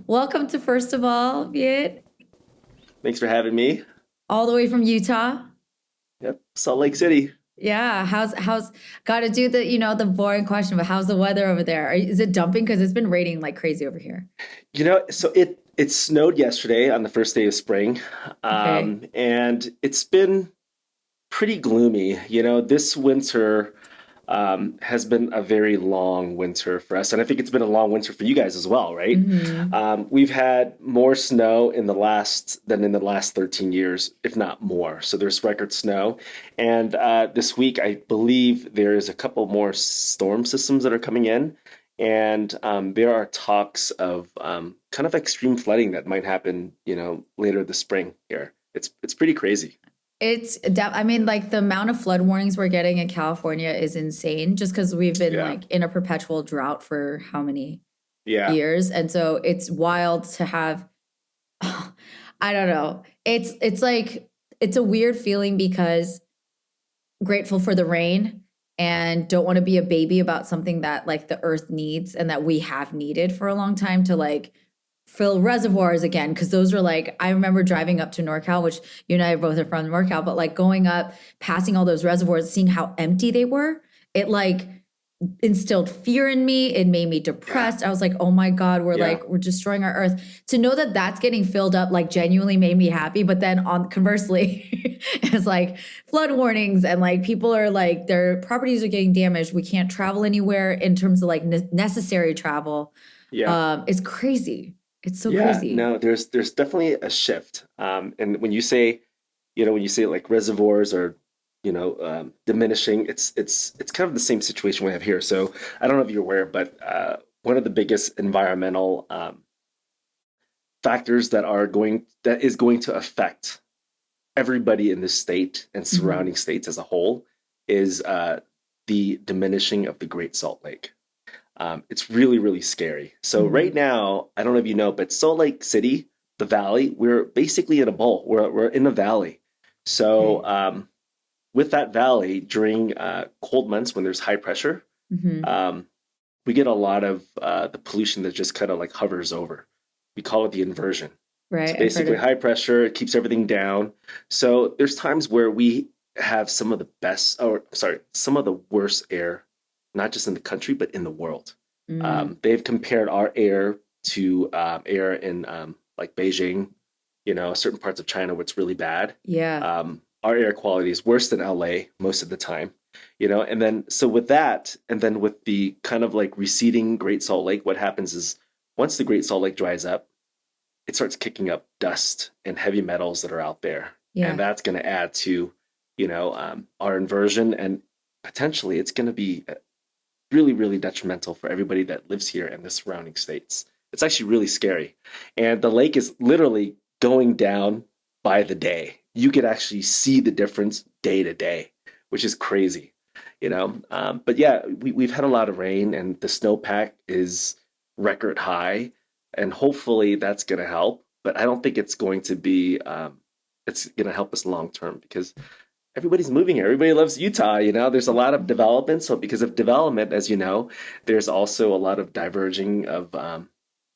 Welcome to First of All, Viet, Thanks for having me. all the way from Utah. Yep, Salt Lake City. Yeah, how's got to do the boring question, but how's the weather over there? Is it dumping? Because it's been raining like crazy over here. So it snowed yesterday on the first day of spring, Okay. and it's been pretty gloomy. This winter has been a very long winter for us, and I think it's been a long winter for you guys as well, right? Hmm. We've had more snow in the last 13 years, if not more. So there's record snow, and this week I believe there's a couple more storm systems that are coming in, and there are talks of kind of extreme flooding that might happen, later this spring here. It's pretty crazy. I mean, like the amount of flood warnings we're getting in California is insane just because we've been Yeah, like in a perpetual drought for how many yeah, years? And so it's wild to have, I don't know. It's like it's a weird feeling because grateful for the rain and don't want to be a baby about something that like the earth needs and that we have needed for a long time to like fill reservoirs again, because those were like, I remember driving up to NorCal, which you and I both are from NorCal, but like going up passing all those reservoirs, seeing how empty they were, it like instilled fear in me. It made me yeah, depressed. I was like, oh my God, yeah. we're destroying our earth. To know that that's getting filled up like genuinely made me happy. But then on conversely, it's like flood warnings and like people are like, their properties are getting damaged. We can't travel anywhere in terms of like necessary travel. Yeah. It's crazy. It's so Yeah, crazy. no, there's definitely a shift. And when you say like reservoirs are, diminishing, it's kind of the same situation we have here. So I don't know if you're aware, but one of the biggest environmental factors that is going to affect everybody in this state and Mhm. surrounding states as a whole is the diminishing of the Great Salt Lake. It's really, really scary. So right Mhm. now, I don't know if you know, but Salt Lake City, the valley, we're basically in a bowl. We're in a valley. So Okay. with that valley, during cold months when there's high pressure, Mhm. um, we get a lot of the pollution that just kind of like hovers over. We call it the inversion. So Right. I've heard basically, it. high pressure, it keeps everything down. So there's times where we have some of the best, or sorry, some of the worst air, not just in the country, but in the world. Mm. They've compared our air to air in like Beijing, certain parts of China where it's really bad. Yeah. Our air quality is worse than LA most of the time, and then so with that, and then with the kind of like receding Great Salt Lake, what happens is once the Great Salt Lake dries up, it starts kicking up dust and heavy metals that are out there, and Yeah. that's going to add to our inversion, and potentially it's going to be really, really detrimental for everybody that lives here in the surrounding states. It's actually really scary, and the lake is literally going down by the day. You could actually see the difference day to day, which is crazy. But yeah, we've had a lot of rain, and the snowpack is record high, and hopefully that's going to help. But I don't think it's going to be. It's going to help us long term because everybody's moving here. Everybody loves Utah. There's a lot of development. So because of development, as you know, there's also a lot of diverging of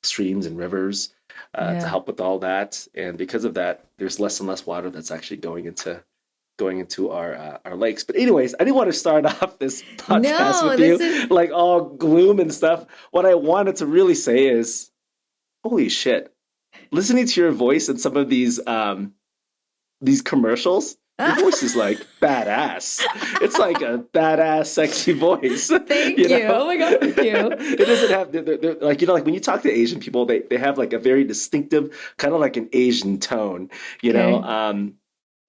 streams and rivers to Yeah. help with all that. And because of that, there's less and less water that's actually going into our lakes. But anyways, I didn't want to start off this podcast No, with this you is like all gloom and stuff. What I wanted to really say is, holy shit! Listening to your voice in some of these commercials, your voice is like badass. It's like a badass, sexy voice. thank you you. Oh know, my God, thank you. it doesn't have they're like like when you talk to Asian people, they have like a very distinctive kind of like an Asian tone. You know, Okay. um,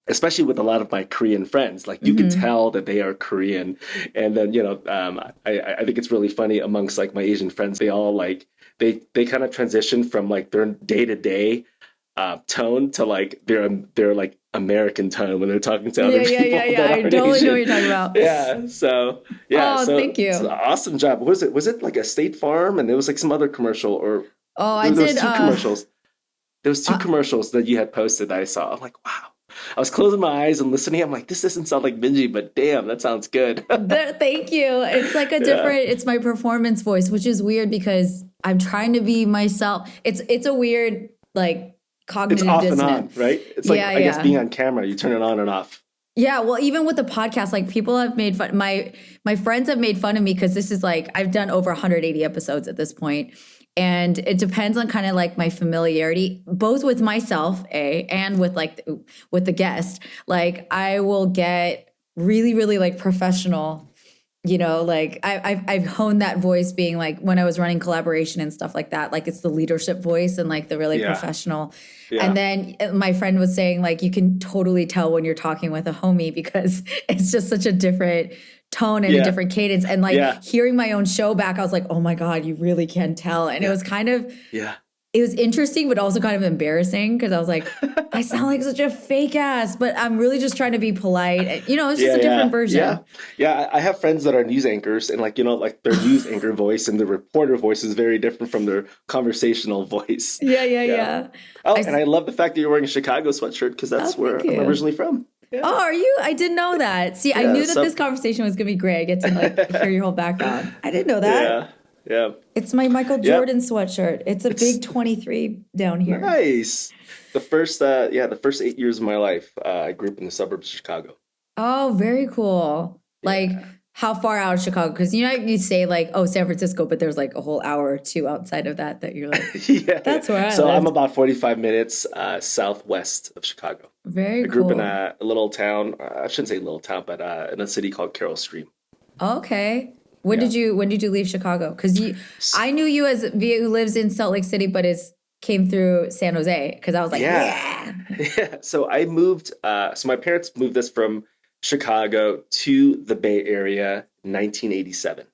especially with a lot of my Korean friends, like you can Hmm. tell that they are Korean. And then I think it's really funny amongst like my Asian friends. They all like they kind of transition from like their day to day tone to like their like American tone when they're talking to other Yeah, yeah, people yeah, yeah. that I aren't totally know what Asian. you're talking about. Yeah. So yeah. Oh, So thank it's an you. awesome job. What was it? Was it like a State Farm and there was like some other commercial or Oh, I there was did two commercials. There was two uh commercials that you had posted that I saw. I'm like, wow. I was closing my eyes and listening. I'm like, this doesn't sound like Minji, but damn, that sounds good. thank you. It's like a Yeah. different, it's my performance voice, which is weird because I'm trying to be myself. It's a weird like It's cognitive off and dissonance. on, right? It's like, Yeah, I guess yeah. being on camera, you turn it on and off. Yeah, well, even with the podcast, like people have made fun. My friends have made fun of me because this is like I've done over 180 episodes at this point, and it depends on kind of like my familiarity, both with myself, and with like with the guest. Like I will get really, really like professional. Like I've honed that voice being like when I was running collaboration and stuff like that, like it's the leadership voice and like the really Yeah. professional. Yeah. And then my friend was saying like you can totally tell when you're talking with a homie because it's just such a different tone and a Yeah. different cadence. And like Yeah. hearing my own show back, I was like, oh my God, you really can tell. And it was kind of Yeah. it was interesting, but also kind of embarrassing because I was like, I sound like such a fake ass, but I'm really just trying to be polite. It's just a different version. Yeah. I have friends that are news anchors, and like like their news anchor voice and the reporter voice is very different from their conversational voice. Yeah. Oh, and I love the fact that you're wearing a Chicago sweatshirt because that's where I'm originally from. Yeah. Oh, are you? I didn't know that. See, I knew that this conversation was going to be great. I get to like hear your whole background. I didn't know that. Yeah. It's my Michael Jordan sweatshirt. It's a big 23 down here. Nice. The first 8 years of my life, I grew up in the suburbs of Chicago. Oh, very cool. Like how far out of Chicago? Because you say like, oh, San Francisco, but there's like a whole hour or two outside of that you're like, that's where I So lived. I'm about 45 minutes southwest of Chicago. Very cool. I grew up in a little town. I shouldn't say little town, but in a city called Carroll Stream. Okay. When did you leave Chicago? Because I knew you as Viet who lives in Salt Lake City, but came through San Jose because I was like, yeah. So I moved. So my parents moved us from Chicago to the Bay Area in 1987.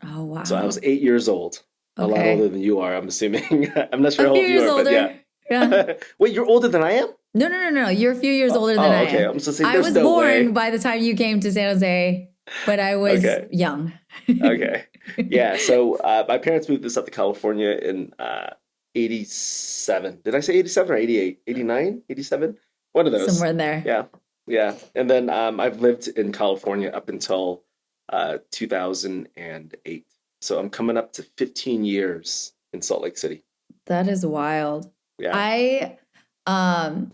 Oh wow! So I was 8 years old. A lot older than you are, I'm assuming. I'm not sure how old you are, but yeah. Wait, you're older than I am? No. You're a few years older than I am. Okay. I'm just saying, I was born by the time you came to San Jose. But I was young. Okay. Yeah. So my parents moved us up to California in 87. Did I say 87 or 88? 89? 87? One of those. Somewhere in there. Yeah. And then I've lived in California up until 2008. So I'm coming up to 15 years in Salt Lake City. That is wild. Yeah. I don't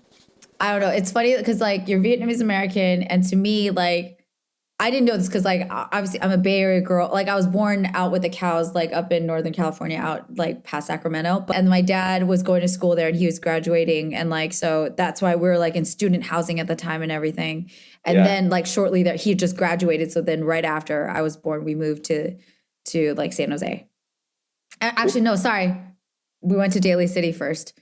know. It's funny because like you're Vietnamese American, and to me, like I didn't know this because like obviously I'm a Bay Area girl. Like I was born out with the cows, like up in Northern California, out like past Sacramento. And my dad was going to school there and he was graduating. And like, so that's why we were like in student housing at the time and everything. And then like shortly that he just graduated. So then right after I was born, we moved to like San Jose. Actually, no, sorry. We went to Daly City first.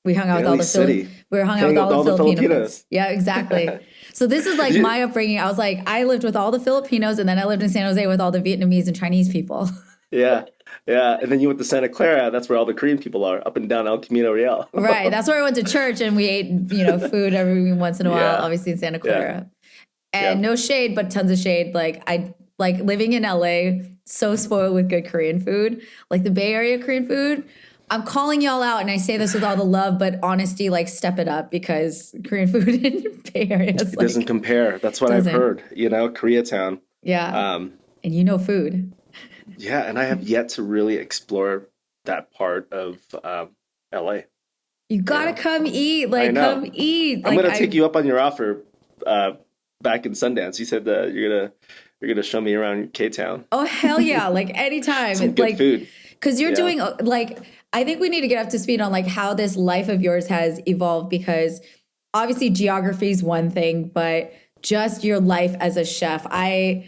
We hung out with all the Filipinos. Yeah, exactly. So this is like my upbringing. I was like, I lived with all the Filipinos, and then I lived in San Jose with all the Vietnamese and Chinese people. Yeah. And then you went to Santa Clara. That's where all the Korean people are, up and down El Camino Real. Right. That's where I went to church, and we ate, food every once in a while, obviously in Santa Clara. And no shade, but tons of shade. Like I like living in LA, so spoiled with good Korean food, like the Bay Area Korean food. I'm calling y'all out, and I say this with all the love, but honesty, like step it up because Korean food in Bay Area is it doesn't compare. That's what I've heard. Koreatown. Yeah. And food. Yeah, and I have yet to really explore that part of LA. You gotta come eat. Like come eat. I'm gonna take you up on your offer back in Sundance. You said that you're gonna show me around K-Town. Oh hell yeah! Like anytime. Some good food. Because you're doing like. I think we need to get up to speed on like how this life of yours has evolved, because obviously geography is one thing, but just your life as a chef. I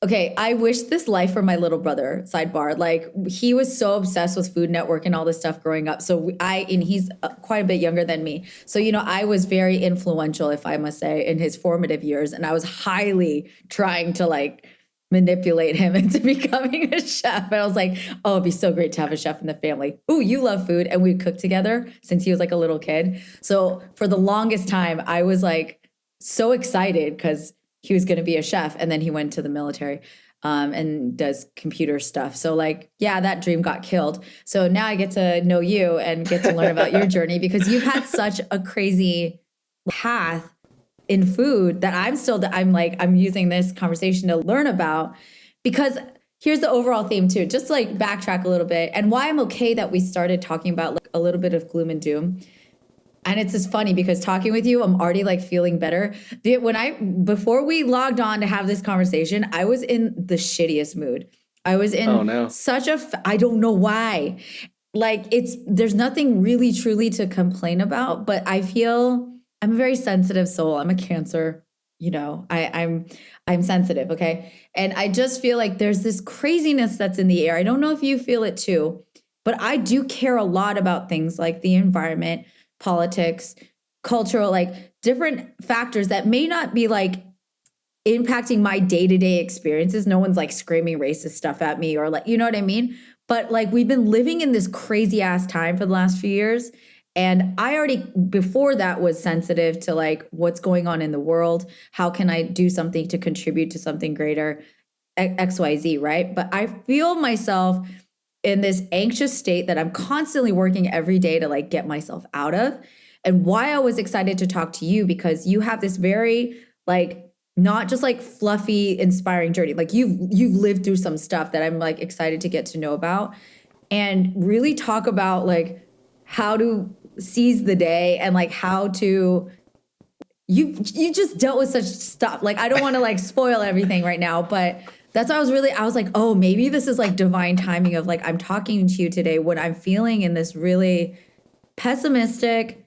wish this life for my little brother, sidebar. Like he was so obsessed with Food Network and all this stuff growing up. So he's quite a bit younger than me. So, I was very influential, if I must say, in his formative years. And I was highly trying to like manipulate him into becoming a chef. And I was like, oh, it'd be so great to have a chef in the family. Ooh, you love food. And we'd cook together since he was like a little kid. So for the longest time, I was like so excited because he was going to be a chef. And then he went to the military and does computer stuff. So like, yeah, that dream got killed. So now I get to know you and get to learn about your journey, because you've had such a crazy path in food that I'm using this conversation to learn about, because here's the overall theme too. Just like backtrack a little bit, and why I'm okay that we started talking about like a little bit of gloom and doom. And it's just funny because talking with you, I'm already like feeling better. Before we logged on to have this conversation, I was in the shittiest mood. I was Oh in no. I don't know why. Like there's nothing really truly to complain about, but I feel I'm a very sensitive soul. I'm a Cancer, you know. I'm sensitive, okay? And I just feel like there's this craziness that's in the air. I don't know if you feel it too, but I do care a lot about things like the environment, politics, cultural, like different factors that may not be like impacting my day-to-day experiences. No one's like screaming racist stuff at me or like, you know what I mean? But like we've been living in this crazy ass time for the last few years. And I already before that was sensitive to like what's going on in the world. How can I do something to contribute to something greater? XYZ, right? But I feel myself in this anxious state that I'm constantly working every day to like get myself out of. And why I was excited to talk to you because you have this very like not just like fluffy inspiring journey. Like you've lived through some stuff that I'm like excited to get to know about and really talk about like how to seize the day and like how to you just dealt with such stuff. Like I don't want to like spoil everything right now, but that's why I was like, oh, maybe this is like divine timing of like I'm talking to you today when I'm feeling in this really pessimistic,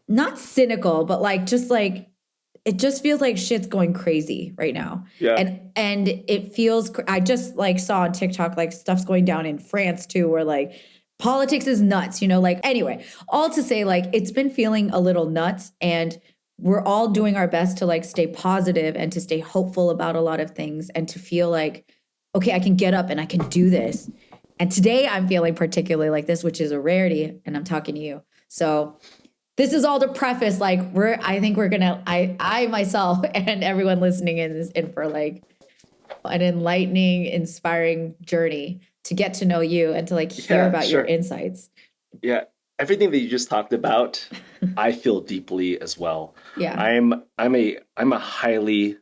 not cynical, but like just like it just feels like shit's going crazy right now. Yeah. And it feels I just like saw on TikTok like stuff's going down in France too where like politics is nuts, you know, like anyway, all to say like it's been feeling a little nuts and we're all doing our best to like stay positive and to stay hopeful about a lot of things and to feel like okay, I can get up and I can do this. And today I'm feeling particularly like this, which is a rarity and I'm talking to you. So this is all to preface like I think we're gonna I myself and everyone listening is in for like an enlightening, inspiring journey to get to know you and to like hear about your Sure. insights. Yeah, everything that you just talked about, I feel deeply as well. Yeah. I'm a highly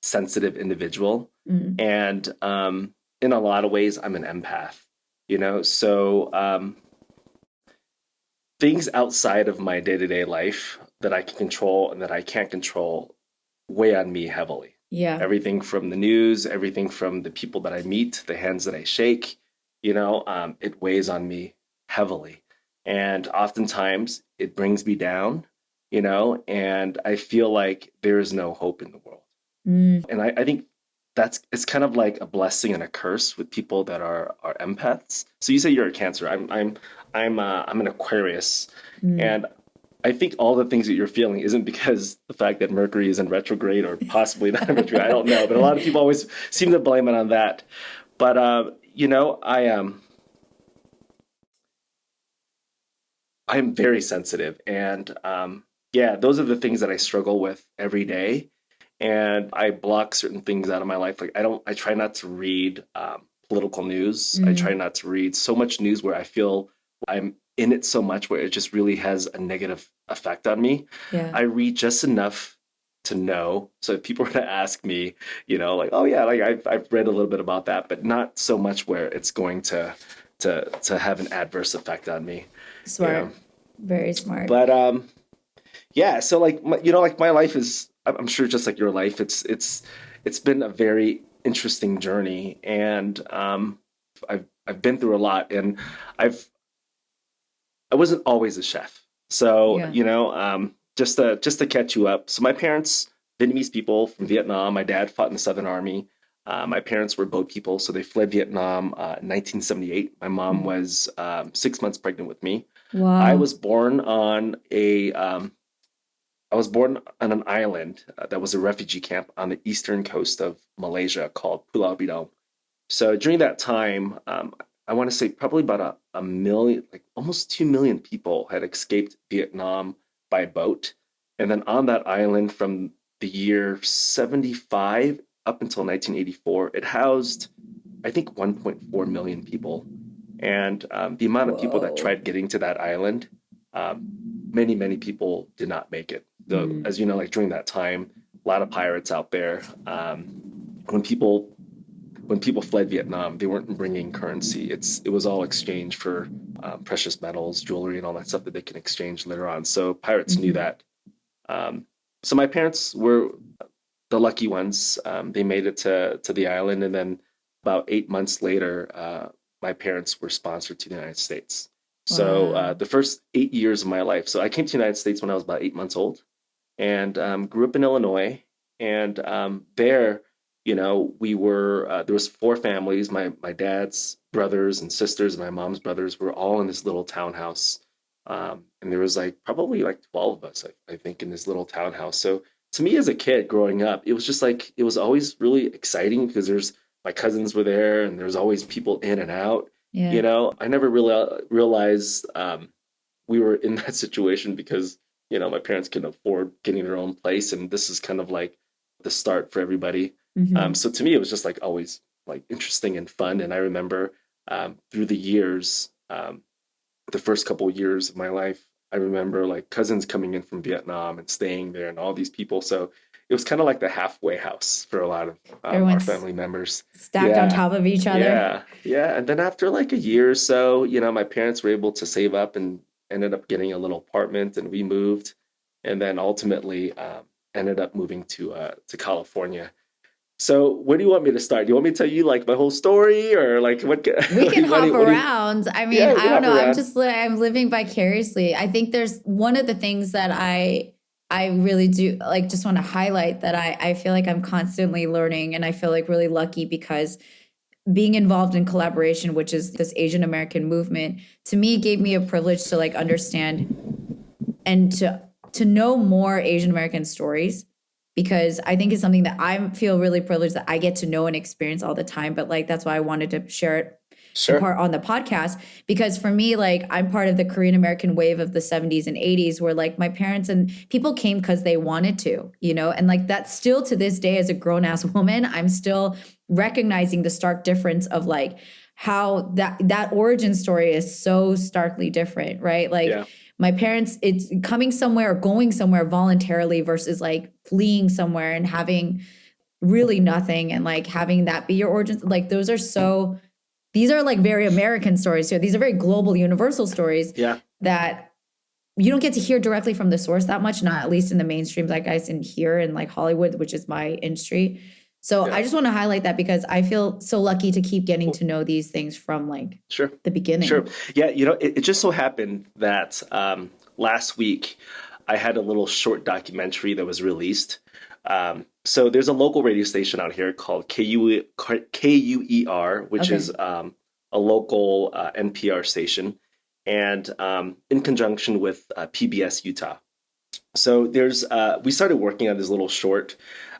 sensitive individual, Mm. and in a lot of ways, I'm an empath. So things outside of my day-to-day life that I can control and that I can't control weigh on me heavily. Yeah. Everything from the news, everything from the people that I meet, the hands that I shake, it weighs on me heavily. And oftentimes it brings me down, and I feel like there is no hope in the world. Mm. And I think it's kind of like a blessing and a curse with people that are empaths. So you say you're a Cancer. I'm an Aquarius, Mm. and I think all the things that you're feeling isn't because the fact that Mercury is in retrograde or possibly not in retrograde. I don't know, but a lot of people always seem to blame it on that. But I am very sensitive, and yeah, those are the things that I struggle with every day, and I block certain things out of my life. Like I try not to read political news. I Mm. try not to read so much news where I feel I'm in it so much where it just really has a negative effect on me. Yeah. I read just enough to know. So if people were to ask me, like, oh yeah, like I've read a little bit about that, but not so much where it's going to have an adverse effect on me. You know. Smart. Very smart. But yeah, so like like my life is, I'm sure just like your life, it's been a very interesting journey, and I've been through a lot, and I wasn't always a chef. So, Yeah. just to catch you up. So my parents, Vietnamese people from Vietnam. My dad fought in the Southern Army. My parents were boat people, so they fled Vietnam in 1978. My mom Mm. was 6 months pregnant with me. I Wow. was born on an island that was a refugee camp on the eastern coast of Malaysia called Pulau Bidong. So during that time, I want to say probably about a million, like almost 2 million people had escaped Vietnam by boat. And then on that island from the year 75 up until 1984, it housed, I think, 1.4 million people. And the amount of people that Whoa. tried getting to that island, um, many, many people did not make it. So, Mm. as you know, like during that time, a lot of pirates out there. When people when people fled Vietnam, they weren't bringing currency. It was all exchange for precious metals, jewelry, and all that stuff that they can exchange later on. So pirates knew Hmm. that. So my parents were the lucky ones. They made it to the island, and then about 8 months later, my parents were sponsored to the United States. So Wow. the first 8 years of my life. So I came to the United States when I was about 8 months old, and grew up in Illinois. And there, we were there was four families. My dad's brothers and sisters, and my mom's brothers were all in this little townhouse. And there was like probably like 12 of us, I think, in this little townhouse. So to me as a kid growing up, it was just like it was always really exciting because there's my cousins were there and there's always people in and out. Yeah. I never really realized we were in that situation because my parents couldn't afford getting their own place, and this is kind of like the start for everybody. Hmm. So to me, it was just like always like interesting and fun. And I remember through the years, the first couple of years of my life, I remember like cousins coming in from Vietnam and staying there, and all these people. So it was kind of like the halfway house for a lot of our Everyone's family members. stacked on Yeah, top of each other. yeah. And then after like a year or so, my parents were able to save up and ended up getting a little apartment, and we moved, and then ultimately ended up moving to California. So where do you want me to start? Do you want me to tell you like my whole story, or like what? We can hop What do you? around. I mean, Yeah, we I can don't hop know. around. I'm living vicariously. I think there's one of the things that I really do like just want to highlight that I feel like I'm constantly learning, and I feel like really lucky because being involved in collaboration, which is this Asian American movement, to me gave me a privilege to like understand and to know more Asian American stories, because I think it's something that I feel really privileged that I get to know and experience all the time. But like that's why I wanted to share it in Sure. part on the podcast, because for me, like I'm part of the Korean American wave of the 70s and 80s where like my parents and people came because they wanted to, and like that's still to this day as a grown ass woman, I'm still recognizing the stark difference of like how that origin story is so starkly different, right? Like Yeah. my parents, it's coming somewhere or going somewhere voluntarily versus like fleeing somewhere and having really nothing and like having that be your origins. Like these are like very American stories here. These are very global, universal stories Yeah. that you don't get to hear directly from the source that much, not at least in the mainstream zeitgeist in here in like Hollywood, which is my industry. So Yeah. I just want to highlight that because I feel so lucky to keep getting Well, to know these things from like sure. the Sure. beginning. Yeah. It just so happened that last week I had a little short documentary that was released. So there's a local radio station out here called KUER, which is Okay. a local NPR station, and in conjunction with PBS Utah. So we started working on this little short,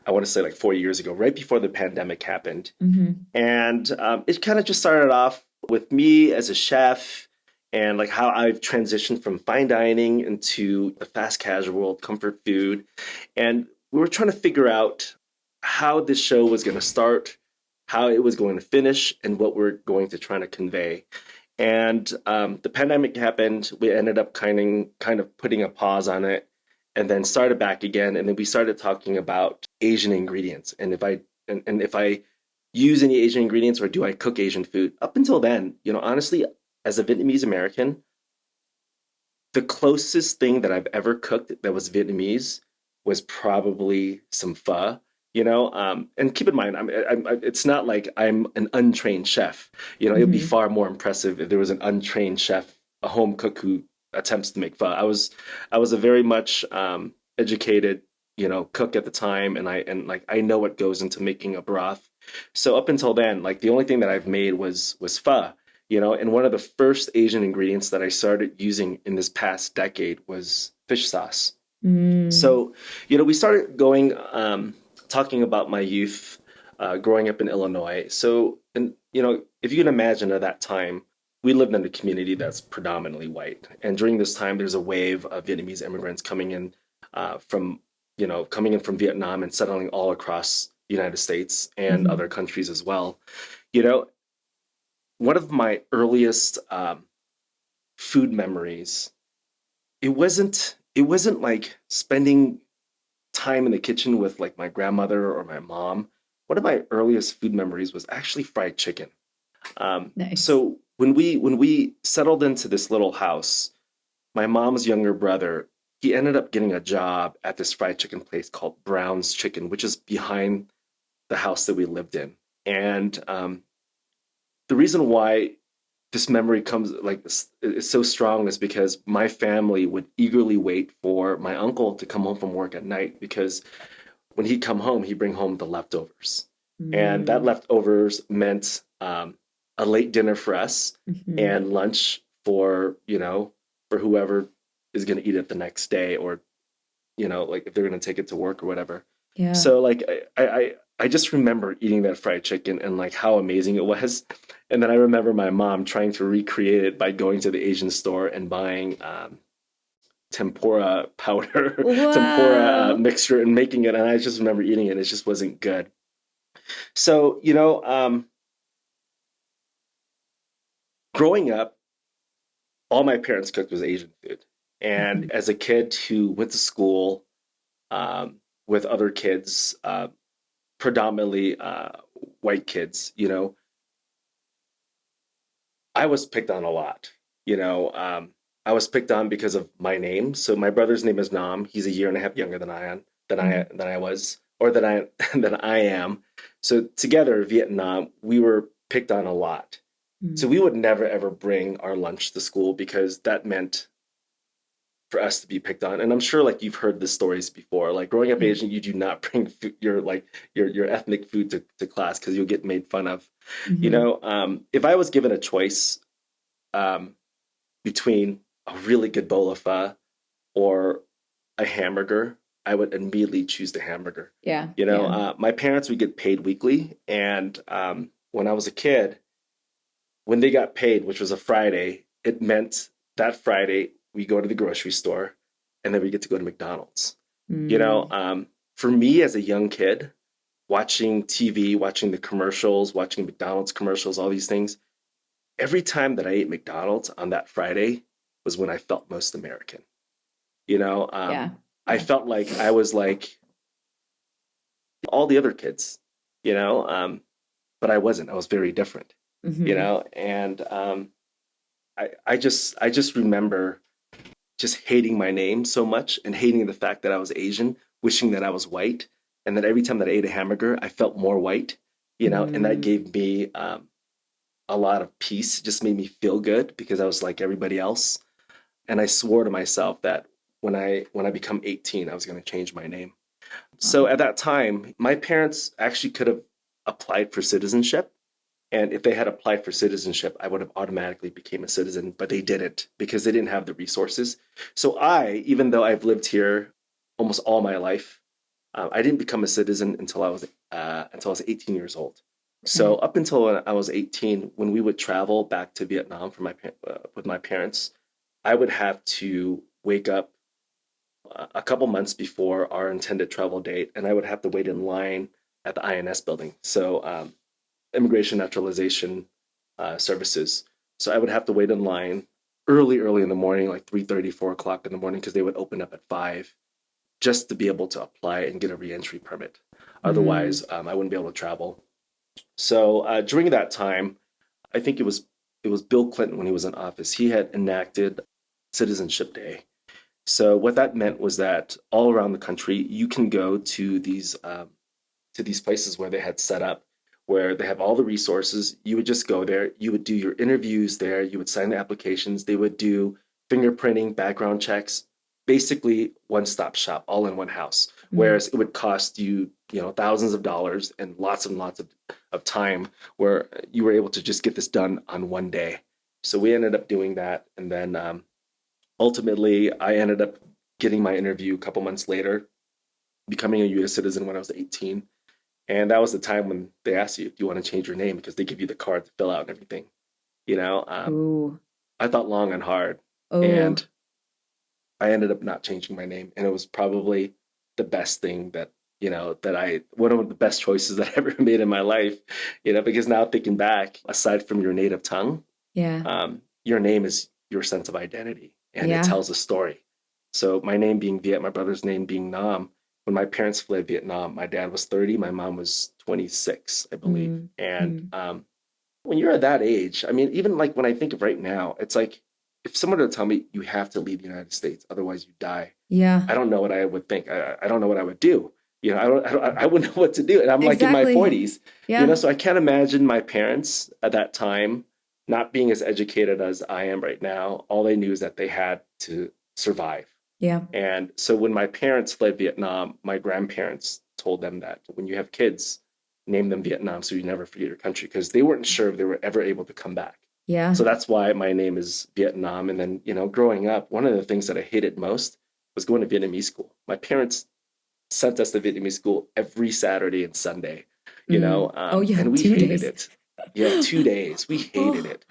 I want to say like 4 years ago, right before the pandemic happened. Mm-hmm. And it kind of just started off with me as a chef and like how I've transitioned from fine dining into the fast casual world, comfort food. And we were trying to figure out how this show was going to start, how it was going to finish, and what we're going to try to convey. And the pandemic happened. We ended up kind of putting a pause on it, and then started back again. And then we started talking about Asian ingredients, and if I use any Asian ingredients or do I cook Asian food. Up until then, honestly, as a Vietnamese American, the closest thing that I've ever cooked that was Vietnamese was probably some pho. And keep in mind, it's not like I'm an untrained chef. It'd be Mm-hmm. far more impressive if there was an untrained chef, a home cook who attempts to make pho. I was a very much educated, cook at the time, and like I know what goes into making a broth. So up until then, like the only thing that I've made was pho. And one of the first Asian ingredients that I started using in this past decade was fish sauce. Mm. So, we started talking about my youth, growing up in Illinois. So, and if you can imagine at that time, we lived in a community that's predominantly white. And during this time, there's a wave of Vietnamese immigrants coming in from Vietnam and settling all across the United States and Mm-hmm. other countries as well. You know, one of my earliest food memories, it wasn't like spending time in the kitchen with like my grandmother or my mom. one of my earliest food memories was actually fried chicken. Nice. So when we settled into this little house, my mom's younger brother, he ended up getting a job at this fried chicken place called Brown's Chicken, which is behind the house that we lived in. And the reason why this memory comes like is so strong is because my family would eagerly wait for my uncle to come home from work at night, because when he'd come home, he'd bring home the leftovers. And that Mm. leftovers meant a late dinner for us Hmm. and lunch for, for whoever is going to eat it the next day, or, like if they're going to take it to work or whatever. Yeah. So like I just remember eating that fried chicken and like how amazing it was. And then I remember my mom trying to recreate it by going to the Asian store and buying tempura powder, tempura Wow. mixture, and making it. And I just remember eating it. It just wasn't good. So, growing up, all my parents cooked was Asian food. Hmm. And as a kid who went to school with other kids, predominantly white kids, I was picked on a lot. You know, I was picked on because of my name. So my brother's name is Nam. He's a year and a half younger than I am, than I was, or than I than I am. So together, Vietnam, we were picked on a lot. So Mm. we would never ever bring our lunch to school because that meant for us to be picked on. And I'm sure like you've heard the stories before. Like growing up Yeah. Asian, you do not bring your like your ethnic food to class because you'll get made fun of. Hmm. If I was given a choice um, between a really good bowl of pho or a hamburger, I would immediately choose the hamburger. Yeah. Yeah. My parents would get paid weekly, and when I was a kid, when they got paid, which was a Friday, it meant that Friday we go to the grocery store, and then we get to go to McDonald's. You know, Mm. um, for me as a young kid, watching TV, watching the commercials, watching McDonald's commercials, all these things, every time that I ate McDonald's on that Friday was when I felt most American. You know, Yeah. I Yeah. felt like I was like all the other kids, but I wasn't. I was very different, Hmm. and I just remember just hating my name so much and hating the fact that I was Asian, wishing that I was white, and that every time that I ate a hamburger, I felt more white, and that Mm. gave me a lot of peace. It just made me feel good because I was like everybody else. And I swore to myself that when I become 18, I was going to change my name. So Wow. at that time, my parents actually could have applied for citizenship. And if they had applied for citizenship, I would have automatically became a citizen, but they didn't because they didn't have the resources. So even though I've lived here almost all my life, I didn't become a citizen until I was 18 years old. So Okay. up until when I was 18, when we would travel back to Vietnam with my parents, I would have to wake up a couple months before our intended travel date, and I would have to wait in line at the INS building. So Immigration Naturalization Services. So I would have to wait in line early in the morning, like 3:30, 4 o'clock in the morning, because they would open up at 5, just to be able to apply and get a reentry permit. Mm. Otherwise, I wouldn't be able to travel. So during that time, I think it was Bill Clinton when he was in office. He had enacted Citizenship Day. So what that meant was that all around the country, you can go to these places where they had set up, where they have all the resources. You would just go there. You would do your interviews there. You would sign the applications. They would do fingerprinting, background checks, basically one-stop shop, all in one house. Mm. Whereas it would cost you, thousands of dollars and lots of time, where you were able to just get this done on one day. So we ended up doing that. And then ultimately, I ended up getting my interview a couple months later, becoming a US citizen when I was 18. And that was the time when they asked you, do you want to change your name? Because they give you the card to fill out and everything. You know, um, Ooh. I thought long and hard, Oh. and I ended up not changing my name. And it was probably the best thing one of the best choices that I ever made in my life, because now thinking back, aside from your native tongue, Yeah. your name is your sense of identity and it Yeah. tells a story. So my name being Viet, my brother's name being Nam, when my parents fled Vietnam, my dad was 30, my mom was 26, I believe. Mm, And mm. when you're at that age, I mean, even like when I think of right now, it's like if someone were to tell me you have to leave the United States, otherwise you die, Yeah, I don't know what I would think. I don't know what I would do. You know, I wouldn't know what to do. And I'm like in my exactly. 40s, you know, Yeah, so I can't imagine my parents at that time not being as educated as I am right now. All they knew is that they had to survive. yeah, And so when my parents fled Vietnam, my grandparents told them that when you have kids, name them Vietnam so you never forget your country because they weren't sure if they were ever able to come back. yeah. So that's why my name is Vietnam. And then, you know, growing up, one of the things that I hated most was going to Vietnamese school. My parents sent us to Vietnamese school every Saturday and Sunday, you know, Mm. Oh, yeah, and we 2 days. hated it. Yeah, 2 days. We hated Oh, it.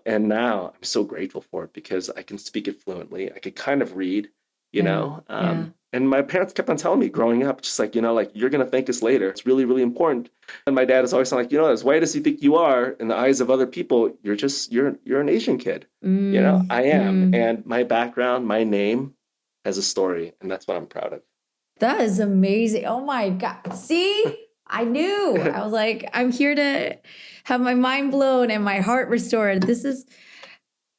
And now I'm so grateful for it because I can speak it fluently. I could kind of read, you yeah, know. yeah. And my parents kept on telling me growing up, just like, you know, like, you're going to thank us later. It's really, really important. And my dad is always like, you know, as white as you think you are in the eyes of other people, you're an Asian kid. You know, Mm, I am. mm. And my background, my name has a story. And that's what I'm proud That is amazing. Oh my God. See, I knew. of. I was like, I'm here to have my mind blown and my heart restored. This is,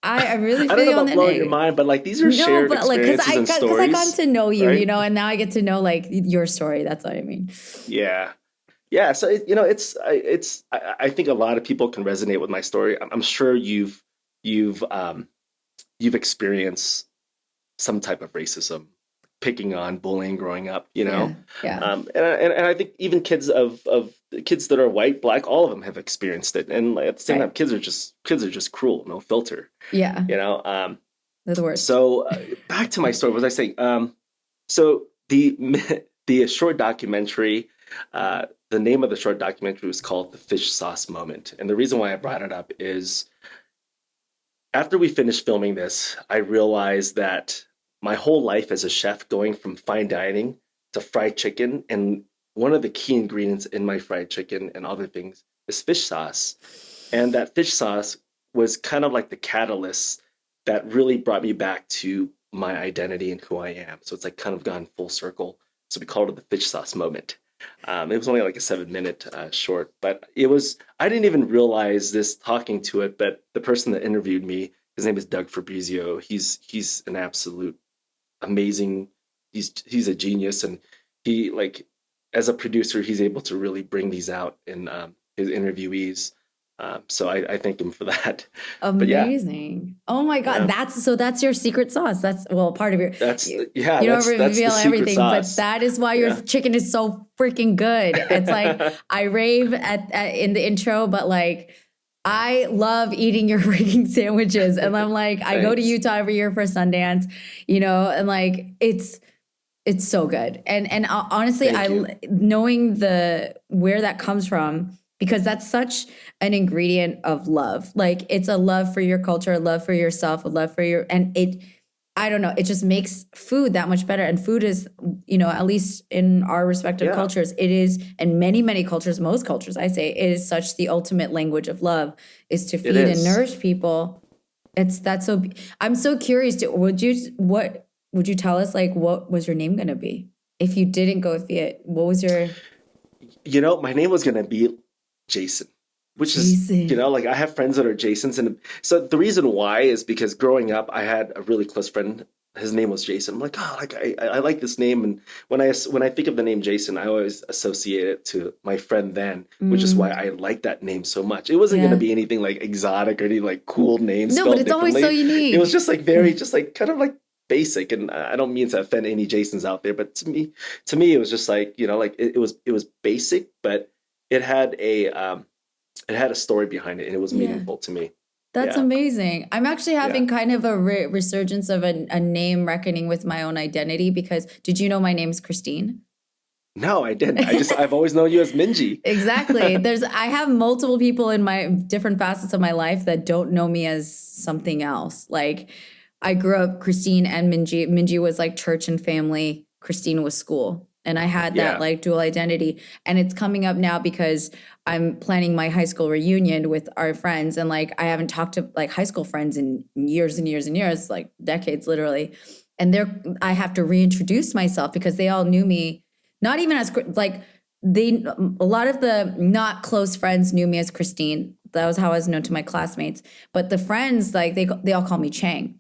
I really I don't feel know you on about the blowing your neck. mind, but like these are No, shared but like, experiences and cause I got stories, to know you, right? and now I get to know like your story. That's what I mean. Yeah. Yeah, so you know, I think a lot of people can resonate with my story. I'm sure you've you've experienced some type of racism, picking on, bullying growing up, you know, Yeah, yeah, and I think even of kids that are white, black, all of them have experienced it. And like, at the same time, right. kids are just cruel, no filter, Yeah, you know. they're the worst. So back to my story. What was I saying? So the the short documentary, the name of the short documentary was called "The Fish Sauce Moment," and the reason why I brought it up is after we finished filming this, I realized that my whole life as a chef, going from fine dining to fried chicken, and one of the key ingredients in my fried chicken and other things is fish sauce, and that fish sauce was kind of like the catalyst that really brought me back to my identity and who I am. So it's like kind of gone full circle. So we called it the fish sauce moment. It was only like a 7 minute short, but it was, I didn't even realize this talking to it, but the person that interviewed me, his name is Doug Fabrizio. He's an absolute amazing, he's a genius. And he like, as a producer, he's able to really bring these out in his interviewees. So I thank him for that. But yeah, Amazing. Oh my God. yeah, That's your secret sauce. That's well part of your you, yeah, you don't that's the reveal secret everything, but sauce. that is why your Yeah. chicken is so freaking good. It's like I rave at in the intro, but like I love eating your freaking sandwiches. And I'm like, I go to Thanks. Utah every year for Sundance, you know, and like it's so good. And honestly, Thank you. knowing the where that comes from because that's such an ingredient of love. Like it's a love for your culture, a love for yourself, a love for your and it I don't know, it just makes food that much better. And food is, you know, at least in our respective Yeah, cultures, it is, and many cultures, most cultures, I say, it is such the ultimate language of love is to it feed and is. nourish people. It's that's so. I'm so curious. Would you tell us like what was your name gonna be if you didn't go with Viet? What was your You know, my name was gonna be Jason, which is, you Jason? know, like I have friends that are Jasons, and so the reason why is because growing up, I had a really close friend. His name was Jason. I'm like, oh, like I like this name, and when I think of the name Jason, I always associate it to my friend then, which is why Mm, I like that name so much. It wasn't gonna yeah. be anything like exotic or any like cool name No, but spelled it's always so differently. It was unique. just like very, just like kind of like basic, and I don't mean to offend any Jasons out there, but to me, it was just like, you know, like it was basic, but it had a it had a story behind it, and it was Yeah. meaningful to me. That's Yeah, amazing. I'm actually yeah. having kind of a resurgence of a name reckoning with my own identity because did you know my name's Christine? No, I didn't. I've always known you as Minji. Exactly. I have multiple people in my different facets of my life that don't know me as something else. Like I grew up Christine and Minji. Minji was like church and family. Christine was school. And I had that Yeah, like dual identity. And it's coming up now because I'm planning my high school reunion with our friends. And like I haven't talked to like high school friends in years and years and years, like decades literally. And I have to reintroduce myself because they all knew me, not even as like a lot of the not close friends knew me as Christine. That was how I was known to my classmates. But the friends, like they all call me Chang.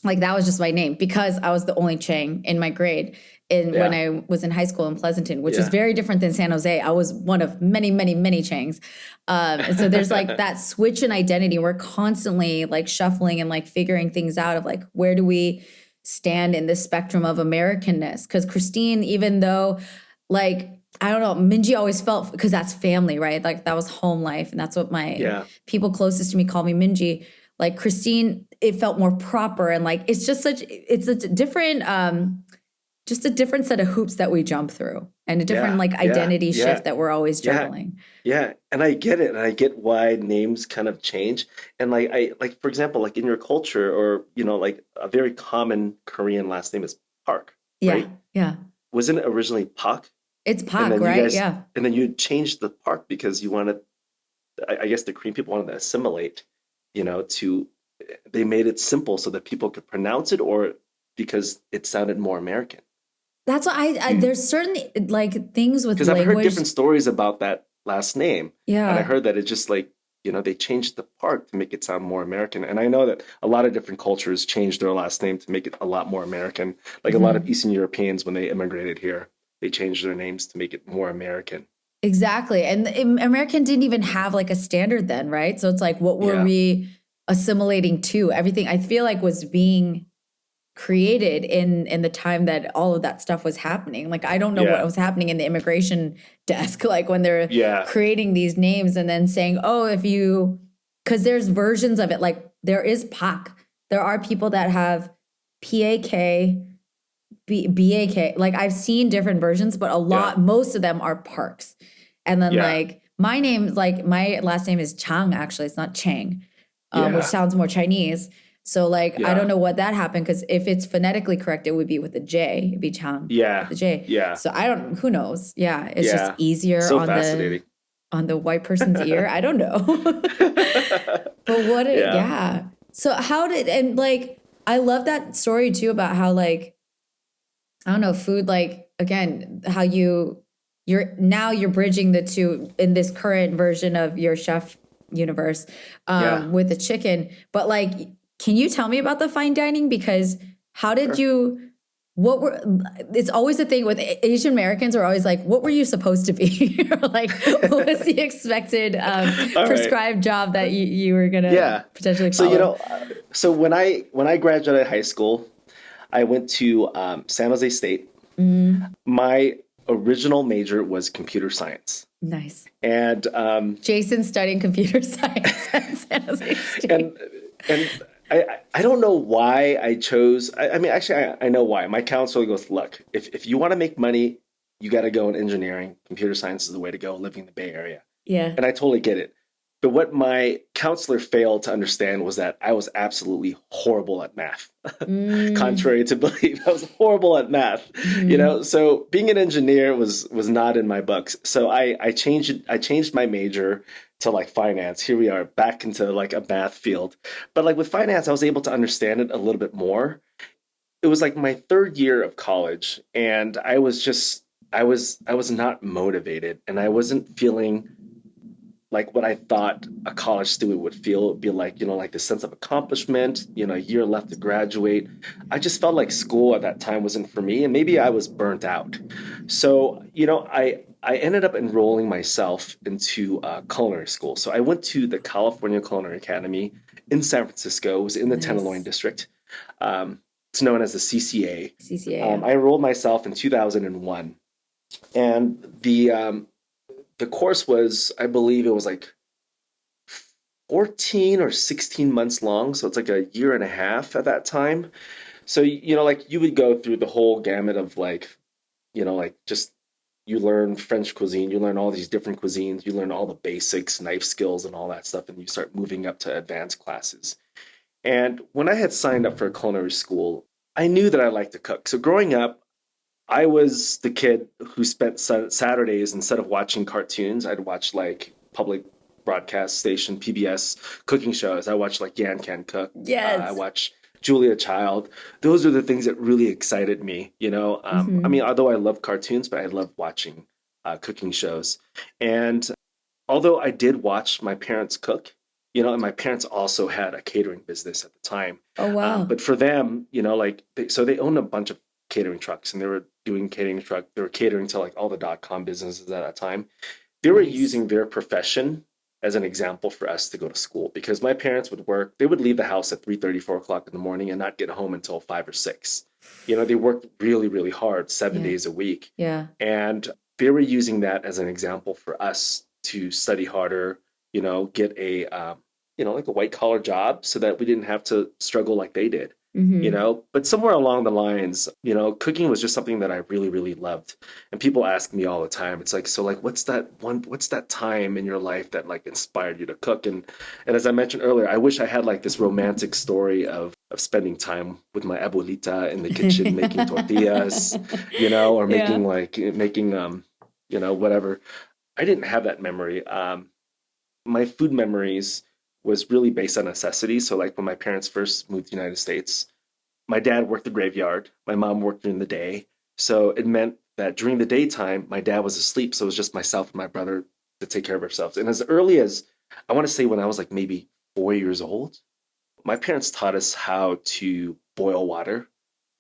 Like that was just my name because I was the only Chang in my grade when I was in high school in Pleasanton, which is very different than San Jose. I was one of many, many, many Changs. And so there's like that switch in identity. We're constantly like shuffling and like figuring things out of like, where do we stand in the spectrum of Americanness? Because Christine, even though like, I don't know, Minji always felt, because that's family, right? Like that was home life. And that's what my people closest to me call me Minji. Like Christine, it felt more proper and like it's a different just a different set of hoops that we jump through and a different like identity shift that we're always juggling. Yeah. And I get it. And I get why names kind of change. And like for example, like in your culture or like a very common Korean last name is Park. Yeah. Right? Yeah. Wasn't it originally Pak? It's Pak, right? Yeah. And then you changed the Park because you wanted, I guess the Korean people wanted to assimilate. They made it simple so that people could pronounce it, or because it sounded more American. That's why there's certainly like things with because I've heard different stories about that last name. Yeah, and I heard that it just like they changed the part to make it sound more American. And I know that a lot of different cultures changed their last name to make it a lot more American. Like a lot of Eastern Europeans, when they immigrated here, they changed their names to make it more American. Exactly. And American didn't even have like a standard then, right? So it's like, what were we assimilating to? Everything I feel like was being created in the time that all of that stuff was happening. Like, I don't know what was happening in the immigration desk, like when they're creating these names and then saying, oh, because there's versions of it. Like there is PAC. There are people that have PAK, BAK. Like I've seen different versions, but most of them are Parks. And then like my last name is Chang, actually. It's not Chang, which sounds more Chinese. So like, I don't know what that happened, because if it's phonetically correct, it would be with a J. It'd be Chang. Yeah. With the J. Yeah. So who knows? Yeah. It's just easier so on the white person's ear. I don't know. But So and like, I love that story too about how like, I don't know, food, like, again, how you're bridging the two in this current version of your chef universe with the chicken. But like, can you tell me about the fine dining? Because how did it's always a thing with Asian Americans are always like, what were you supposed to be? Like, what was the expected prescribed job that you were going to potentially follow? So when I graduated high school, I went to San Jose State. My original major was computer science. Nice. And Jason studying computer science at San Jose State. And I don't know why I chose. I mean, actually, I know why. My counselor goes, look, if you want to make money, you got to go in engineering. Computer science is the way to go, living in the Bay Area. Yeah. And I totally get it. But what my counselor failed to understand was that I was absolutely horrible at math. Contrary to belief, I was horrible at math. So being an engineer was not in my books. So I changed my major to like finance. Here we are back into like a math field. But like with finance, I was able to understand it a little bit more. It was like my third year of college, and I was not motivated, and I wasn't feeling like what I thought a college student would feel. It would be like, like the sense of accomplishment, a year left to graduate. I just felt like school at that time wasn't for me, and maybe I was burnt out. So, I ended up enrolling myself into culinary school. So I went to the California Culinary Academy in San Francisco. It was in the Tenderloin district. It's known as the CCA. I enrolled myself in 2001. And the course was, I believe it was like 14 or 16 months long. So it's like a year and a half at that time. So, like you would go through the whole gamut of like, just you learn French cuisine, you learn all these different cuisines, you learn all the basics, knife skills and all that stuff. And you start moving up to advanced classes. And when I had signed up for a culinary school, I knew that I liked to cook. So growing up, I was the kid who spent Saturdays, instead of watching cartoons, I'd watch like public broadcast station, PBS cooking shows. I watched like Yan Can Cook. Yes. I watched Julia Child. Those are the things that really excited me. I mean, although I love cartoons, but I love watching cooking shows. And although I did watch my parents cook, and my parents also had a catering business at the time. Oh, wow. But for them, like so they owned a bunch of catering trucks, and they were doing catering truck. They were catering to like all the .com businesses at that time. They were Nice. using their profession as an example for us to go to school, because my parents would work. They would leave the house at 3:30, 4 o'clock in the morning and not get home until 5 or 6. They worked really, really hard, 7 days a week. Yeah. And they were using that as an example for us to study harder, get a, like a white collar job so that we didn't have to struggle like they did. But somewhere along the lines, cooking was just something that I really, really loved. And people ask me all the time, it's like, so like, what's that time in your life that like inspired you to cook? And as I mentioned earlier, I wish I had like this romantic story of spending time with my abuelita in the kitchen making tortillas, or making whatever. I didn't have that memory. My food memories was really based on necessity. So like when my parents first moved to the United States, my dad worked the graveyard, my mom worked during the day. So it meant that during the daytime, my dad was asleep. So it was just myself and my brother to take care of ourselves. And as early as, I want to say, when I was like maybe 4 years old, my parents taught us how to boil water,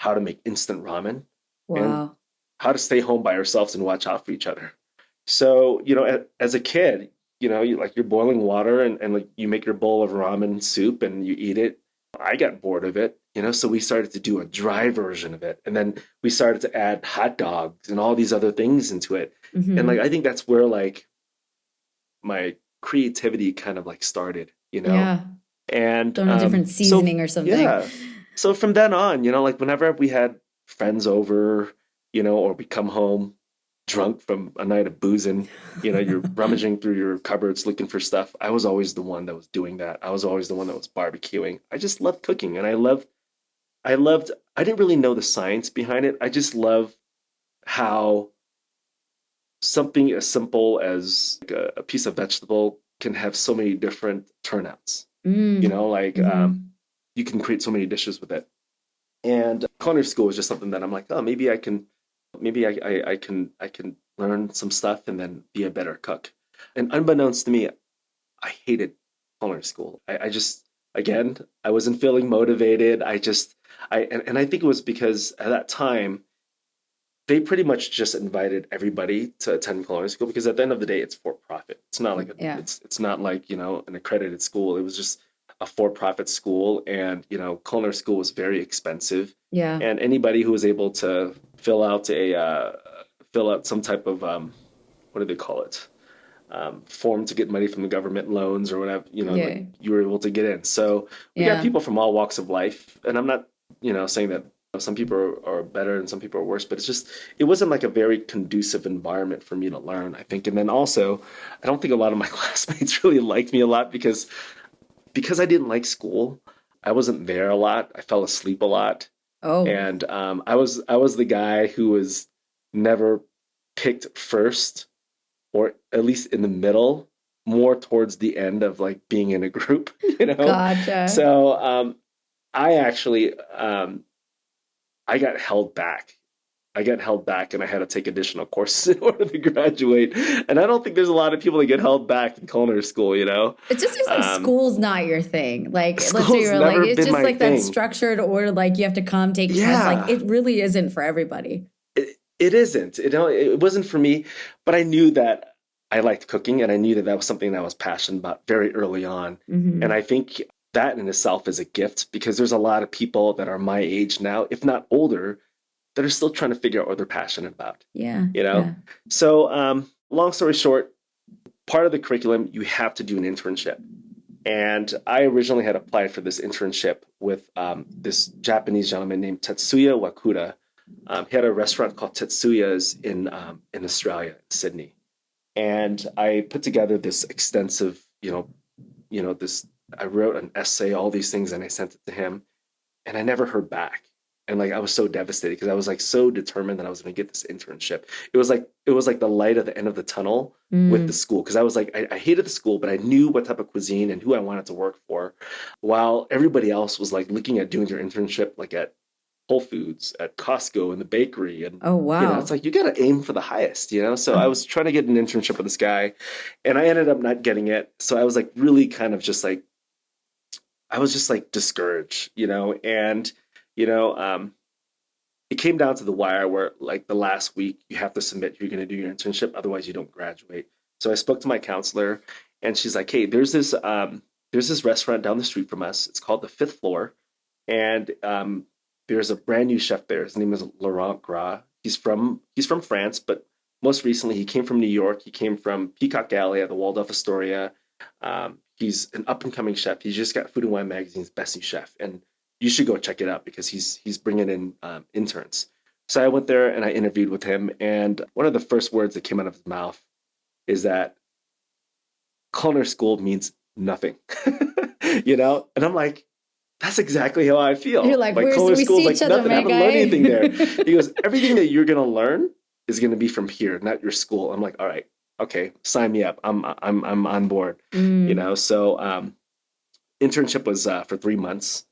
how to make instant ramen, and Wow. how to stay home by ourselves and watch out for each other. So, as a kid, you're boiling water, and like you make your bowl of ramen soup and you eat it. I got bored of it, so we started to do a dry version of it. And then we started to add hot dogs and all these other things into it. And like, I think that's where like my creativity kind of like started, Yeah. and Throwing a different seasoning or something. yeah. So from then on, like whenever we had friends over, or we come home drunk from a night of boozing, you're rummaging through your cupboards looking for stuff. I was always the one that was doing that. I was always the one that was barbecuing. I just loved cooking, and I didn't really know the science behind it. I just love how something as simple as like a piece of vegetable can have so many different turnouts. You can create so many dishes with it. And culinary school was just something that I'm like, oh, maybe I can learn some stuff and then be a better cook. And unbeknownst to me, I hated culinary school. I just, again, I wasn't feeling motivated. And I think it was because at that time, they pretty much just invited everybody to attend culinary school, because at the end of the day, it's for profit. It's not like it's not like, an accredited school. It was just a for-profit school, and culinary school was very expensive. Yeah. And anybody who was able to fill out some type of what do they call it? Form to get money from the government, loans or whatever, like you were able to get in. So we got people from all walks of life, and I'm not, saying that some people are better and some people are worse, but it wasn't like a very conducive environment for me to learn, I think. And then also, I don't think a lot of my classmates really liked me a lot, because I didn't like school. I wasn't there a lot. I fell asleep a lot. Oh. And I was the guy who was never picked first, or at least in the middle, more towards the end of like being in a group, Gotcha. So I actually I got held back. And I had to take additional courses in order to graduate. And I don't think there's a lot of people that get held back in culinary school, It just seems like school's not your thing. Like, let's school's say never it's been just my like thing. that structured order, like you have to come take tests. Like, it really isn't for everybody. It isn't. It wasn't for me, but I knew that I liked cooking, and I knew that that was something that I was passionate about very early on. And I think that in itself is a gift, because there's a lot of people that are my age now, if not older, that are still trying to figure out what they're passionate about. Yeah. So long story short, part of the curriculum, you have to do an internship. And I originally had applied for this internship with this Japanese gentleman named Tetsuya Wakura. He had a restaurant called Tetsuya's in Australia, Sydney. And I put together this extensive, I wrote an essay, all these things, and I sent it to him, and I never heard back. And like, I was so devastated, because I was like so determined that I was going to get this internship. It was like the light at the end of the tunnel with the school. Because I was like, I hated the school, but I knew what type of cuisine and who I wanted to work for, while everybody else was like looking at doing their internship like at Whole Foods, at Costco, in the bakery. And, Oh, it's wow. like, you got to aim for the highest. So I Uh, was trying to get an internship with this guy and I ended up not getting it. So I was like, really kind of just like, I was just like discouraged. And, you know, it came down to the wire where like the last week you have to submit you're going to do your internship, otherwise you don't graduate. So I spoke to my counselor and she's like, hey, there's this restaurant down the street from us. It's called the Fifth Floor. And there's a brand new chef there. His name is Laurent Gras. He's from France, but most recently he came from New York. He came from Peacock Alley at the Waldorf Astoria. He's an up and coming chef. He's just got Food and Wine Magazine's Best New Chef, and you should go check it out because he's bringing in interns. So I went there and I interviewed with him, and one of the first words that came out of his mouth is that culinary school means nothing. And I'm like, that's exactly how I feel. You're like, Like we culinary school is see like each other, nothing. I haven't learned anything there. mmkay. He goes, everything that you're gonna learn is gonna be from here, not your school. I'm like, all right, okay, sign me up. I'm on board. Mm, So internship was for 3 months,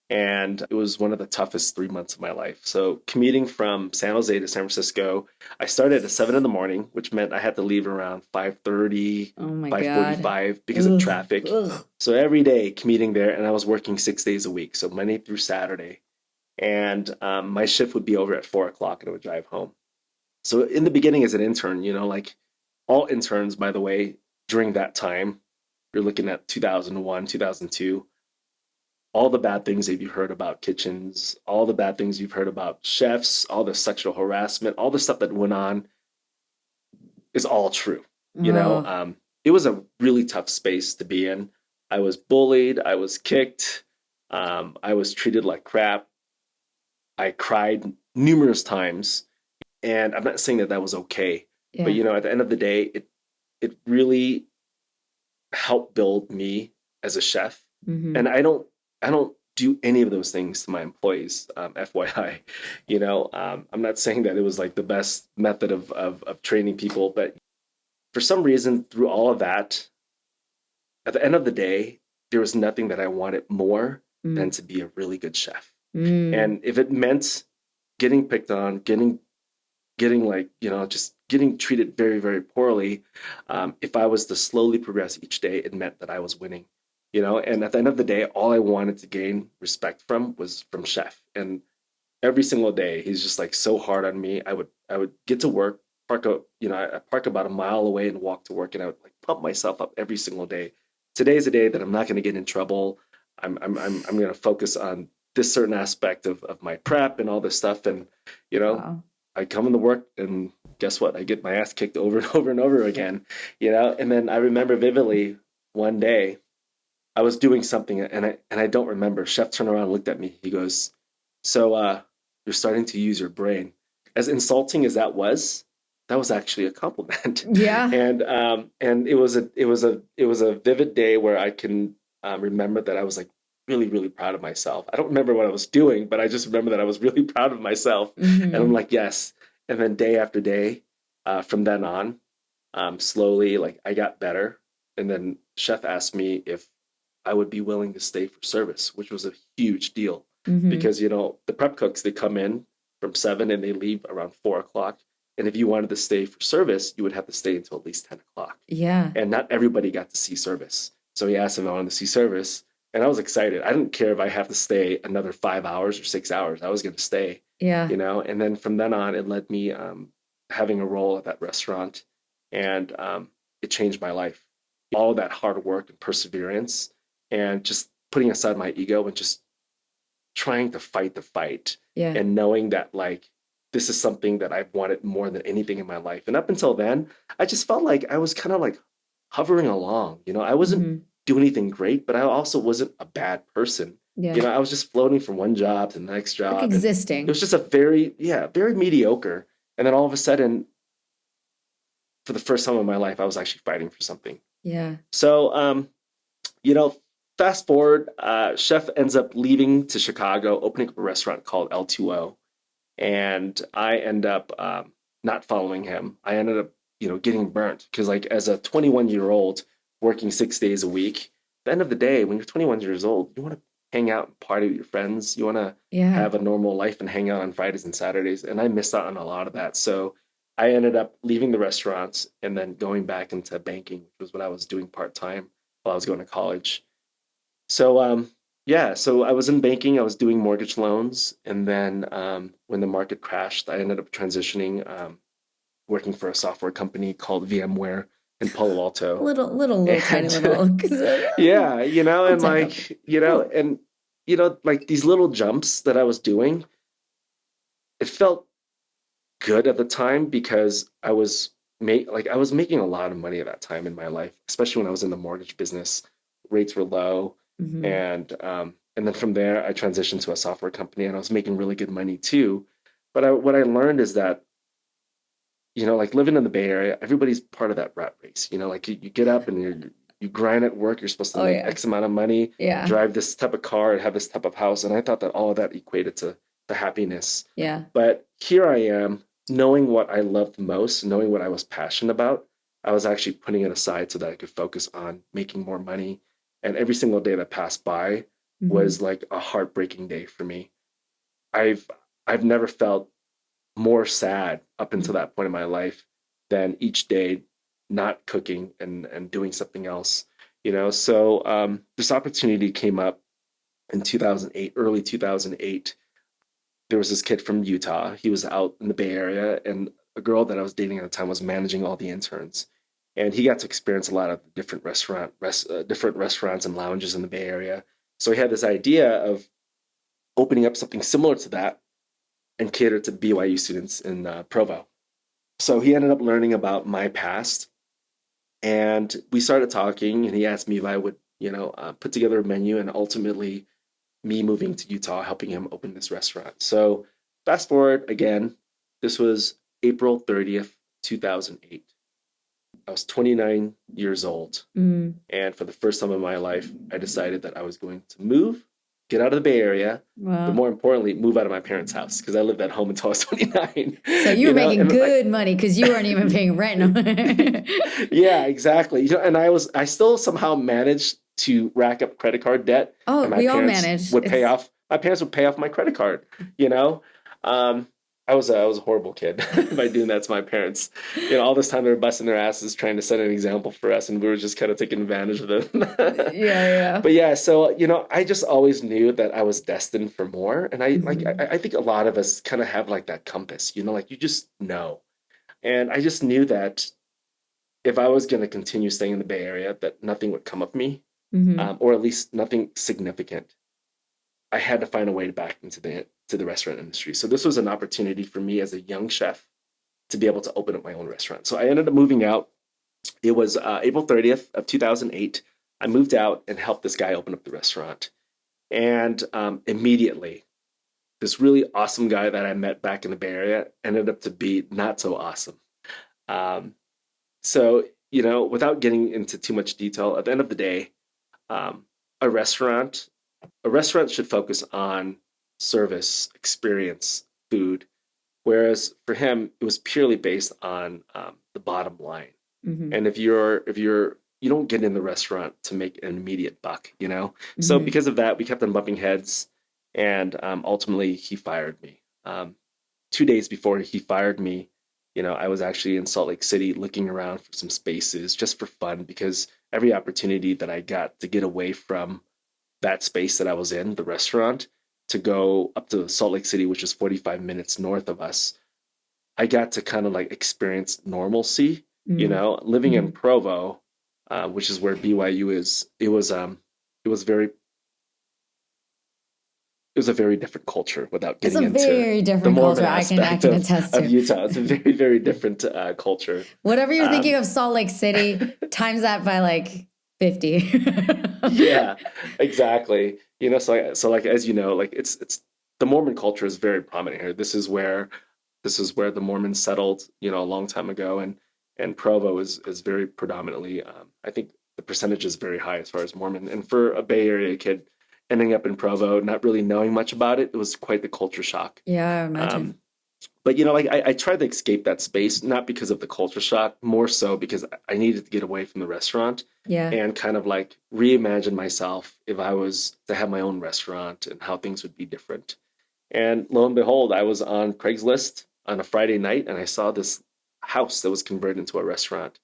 and it was one of the toughest 3 months of my life. So commuting from San Jose to San Francisco, I started at 7 in the morning, which meant I had to leave around 5:30, oh my God. 5:45 because of Ugh, traffic. ugh. So every day commuting there, and I was working 6 days a week, so Monday through Saturday. And my shift would be over at 4 o'clock, and I would drive home. So in the beginning, as an intern, like all interns, by the way, during that time, you're looking at 2001, 2002, all the bad things that you've heard about kitchens, all the bad things you've heard about chefs, all the sexual harassment, all the stuff that went on is all true. Oh, It was a really tough space to be in. I was bullied, I was kicked, I was treated like crap. I cried numerous times, and I'm not saying that that was okay, but yeah. at the end of the day, it really helped build me as a chef. Hmm. And I don't do any of those things to my employees, FYI. I'm not saying that it was like the best method of training people, but for some reason, through all of that, at the end of the day, there was nothing that I wanted more than Mm, to be a really good chef. mm, And if it meant getting picked on, getting like just getting treated very, very poorly, if I was to slowly progress each day, it meant that I was winning. And at the end of the day, all I wanted to gain respect from was from chef. And every single day, he's just like so hard on me. I would get to work, I park about a mile away and walk to work, and I would like pump myself up every single day. Today's a day that I'm not going to get in trouble. I'm going to focus on this certain aspect of my prep and all this stuff. And you know, wow. I come into work, and guess what? I get my ass kicked over and over and over again. And then I remember vividly one day I was doing something, and I don't remember. Chef turned around and looked at me. He goes, "So you're starting to use your brain." As insulting as that was actually a compliment. Yeah. And it was a vivid day where I can remember that I was like really, really proud of myself. I don't remember what I was doing, but I just remember that I was really proud of myself. And I'm Hmm. like, yes. And then day after day, from then on, slowly, like I got better. And then chef asked me if I would be willing to stay for service, which was a huge deal Hmm. because the prep cooks, they come in from 7 and they leave around 4 o'clock. And if you wanted to stay for service, you would have to stay until at least 10 o'clock. Yeah. And not everybody got to see service. So he asked if I wanted to see service, and I was excited. I didn't care if I have to stay another 5 hours or 6 hours. I was going to stay. Yeah. And then from then on, it led me having a role at that restaurant, and it changed my life. All of that hard work and perseverance, and just putting aside my ego and just trying to fight the fight, Yeah. and knowing that like this is something that I've wanted more than anything in my life. And up until then, I just felt like I was kind of like hovering along. I wasn't Hmm. doing anything great, but I also wasn't a bad person. Yeah. I was just floating from one job to the next Like job, and it existing. was just a very mediocre. And then all of a sudden, for the first time in my life, I was actually fighting for something. Yeah. So, you know, fast forward, chef ends up leaving to Chicago, opening up a restaurant called L2O, and I end up not following him. I ended up, getting burnt because, like, as a 21-year-old working 6 days a week, at the end of the day, when you're 21 years old, you want to hang out and party with your friends. You want to Yeah. have a normal life and hang out on Fridays and Saturdays. And I missed out on a lot of that. So I ended up leaving the restaurants and then going back into banking, which was what I was doing part time while I was going to college. So yeah, so I was in banking. I was doing mortgage loans, and then when the market crashed, I ended up transitioning, working for a software company called VMware in Palo Alto. Little tiny And little. 'Cause, yeah, little tech company. Cool. like these little jumps that I was doing, it felt good at the time because I was making a lot of money at that time in my life, especially when I was in the mortgage business. Rates were low, Hmm. and then from there I transitioned to a software company, and I was making really good money too. But what I learned is that like living in the Bay Area, everybody's part of that rat race. Like you get up and you grind at work. You're supposed to Oh make yeah. X amount of money, Yeah. drive this type of car, and have this type of house. And I thought that all of that equated to happiness. Yeah. But here I am, knowing what I loved most, knowing what I was passionate about. I was actually putting it aside so that I could focus on making more money. And every single day that passed by Hmm. was like a heartbreaking day for me. I've I've never felt more sad up until that point in my life than each day not cooking and doing something else. So this opportunity came up in 2008, early 2008. There was this kid from Utah. He was out in the Bay Area, and a girl that I was dating at the time was managing all the interns. And he got to experience a lot of different restaurants and lounges in the Bay Area. So he had this idea of opening up something similar to that and cater to BYU students in Provo. So he ended up learning about my past, and we started talking. And he asked me if I would, put together a menu, and ultimately, me moving to Utah, helping him open this restaurant. So fast forward again, this was April 30th, 2008. I was 29 years old. Mm. And for the first time in my life, I decided that I was going to move, get out of the Bay Area, but Wow. more importantly, move out of my parents' house because I lived at home until I was 29. So you were making And like, good money because you weren't even paying rent. yeah, exactly. And I still somehow managed to rack up credit card debt, Oh, and my we all parents manage. would pay It's off. My parents would pay off my credit card. You know, um, I was a horrible kid by doing that to my parents. All this time they were busting their asses trying to set an example for us, and we were just kind of taking advantage of them. yeah, yeah. But yeah, so I just always knew that I was destined for more, and Hmm. I think a lot of us kind of have like that compass. Like you just know. And I just knew that if I was going to continue staying in the Bay Area, that nothing would come of me, Hmm. or at least nothing significant. I had to find a way back into the restaurant industry. So this was an opportunity for me as a young chef to be able to open up my own restaurant. So I ended up moving out. It was April 30th of 2008. I moved out and helped this guy open up the restaurant. And immediately, this really awesome guy that I met back in the Bay Area ended up to be not so awesome. Um, So, without getting into too much detail, at the end of the day, um, a restaurant, a restaurant should focus on service, experience, food, whereas for him, it was purely based on the bottom line. Hmm. And you don't get in the restaurant to make an immediate buck. So Hmm. because of that, we kept on bumping heads, and ultimately he fired me. 2 days before he fired me, I was actually in Salt Lake City looking around for some spaces just for fun because every opportunity that I got to get away from that space that I was in, the restaurant, to go up to Salt Lake City, which is 45 minutes north of us, I got to kind of like experience normalcy. Living in Hmm. Provo, which is where BYU is, it was a very different culture without It's getting a into very the different Mormon culture. I aspect can of, attest of to. Utah. It's a very, very different culture. Whatever you're thinking Um, of Salt Lake City, times that by like 50. yeah, exactly. So like as you know, like it's the Mormon culture is very prominent here. This is where the Mormons settled, a long time ago, and Provo is very predominantly. I think the percentage is very high as far as Mormon. And for a Bay Area kid ending up in Provo, not really knowing much about it, it was quite the culture shock. Yeah, I Um, imagine. But like I tried to escape that space, not because of the culture shock, more so because I needed to get away from the restaurant Yeah. and kind of like reimagine myself if I was to have my own restaurant and how things would be different. And lo and behold, I was on Craigslist on a Friday night and I saw this house that was converted into a restaurant.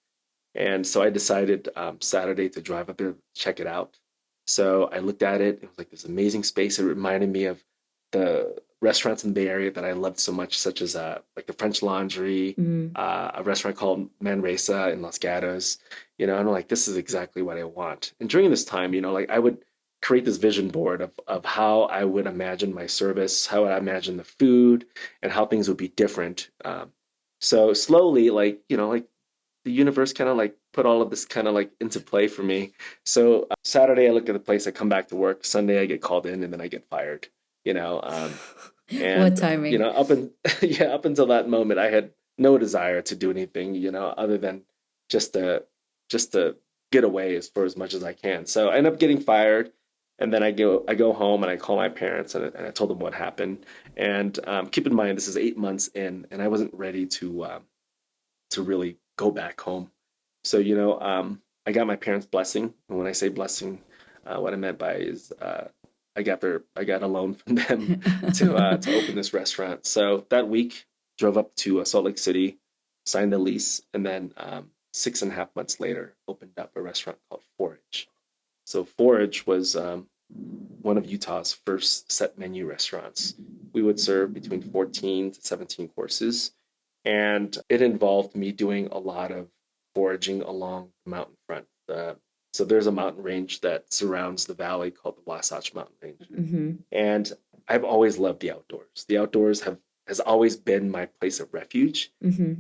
And so I decided Saturday to drive up there, check it out. So I looked at it. It was like this amazing space. It reminded me of the restaurants in the Bay Area that I loved so much, such as like the French Laundry, Mm. a restaurant called Manresa in Los Gatos. And I'm like, this is exactly what I want. And during this time, like I would create this vision board of how I would imagine my service, how I imagine the food, and how things would be different. So slowly, like the universe kind of like put all of this kind of like into play for me. So Saturday I look at the place, I come back to work. Sunday I get called in, and then I get fired. You know, um, What and timing? yeah, up until that moment, I had no desire to do anything. Other than just to just to get away for as much as I can. So I end up getting fired. And then I go home and I call my parents and I told them what happened. And keep in mind, this is 8 months in, and I wasn't ready to really go back home. So, I got my parents' blessing. And when I say blessing, what I meant by is I got a loan from them to open this restaurant. So that week, drove up to Salt Lake City, signed the lease, and then 6.5 months later, opened up a restaurant called Forage. So Forage was one of Utah's first set menu restaurants. We would serve between 14 to 17 courses, and it involved me doing a lot of foraging along the mountain front. So there's a mountain range that surrounds the valley called the Wasatch Mountain Range, Hmm. and I've always loved the outdoors. The outdoors has always been my place of refuge. Hmm.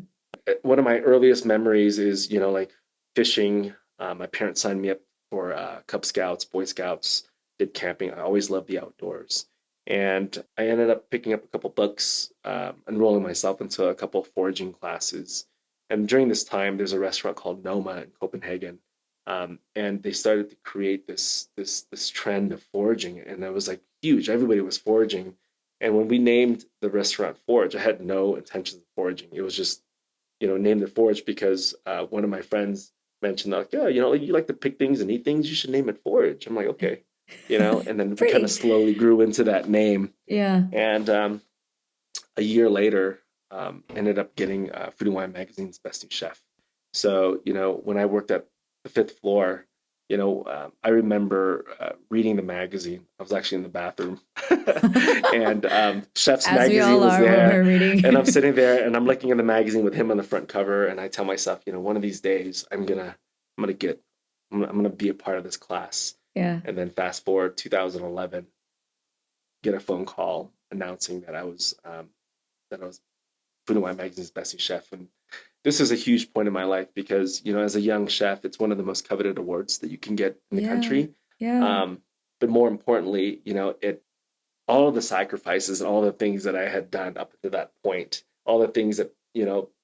One of my earliest memories is like fishing. My parents signed me up for Cub Scouts, Boy Scouts, did camping. I always loved the outdoors. And I ended up picking up a couple books, enrolling myself into a couple foraging classes. And during this time, there's a restaurant called Noma in Copenhagen, and they started to create this trend of foraging, and it was like huge. Everybody was foraging, and when we named the restaurant Forage, I had no intentions of foraging. It was just named it Forage because one of my friends mentioned like, yeah, like you like to pick things and eat things, you should name it Forage. I'm like, okay, and then we kind of Pretty. slowly grew into that name. Yeah. And a year later, ended up getting Food and Wine Magazine's Best New Chef. So, when I worked at the fifth floor, I remember reading the magazine. I was actually in the bathroom, and Chef's As we magazine all was are when there, we're and I'm reading. sitting there and I'm looking at the magazine with him on the front cover, and I tell myself, one of these days I'm gonna be a part of this class. Yeah. And then fast forward 2011, get a phone call announcing that I was Food and Wine Magazine's Best New Chef. And this is a huge point in my life because, as a young chef, it's one of the most coveted awards that you can get in the Yeah. country. Yeah. Um, but more importantly, all of the sacrifices and all the things that I had done up to that point, all the things that,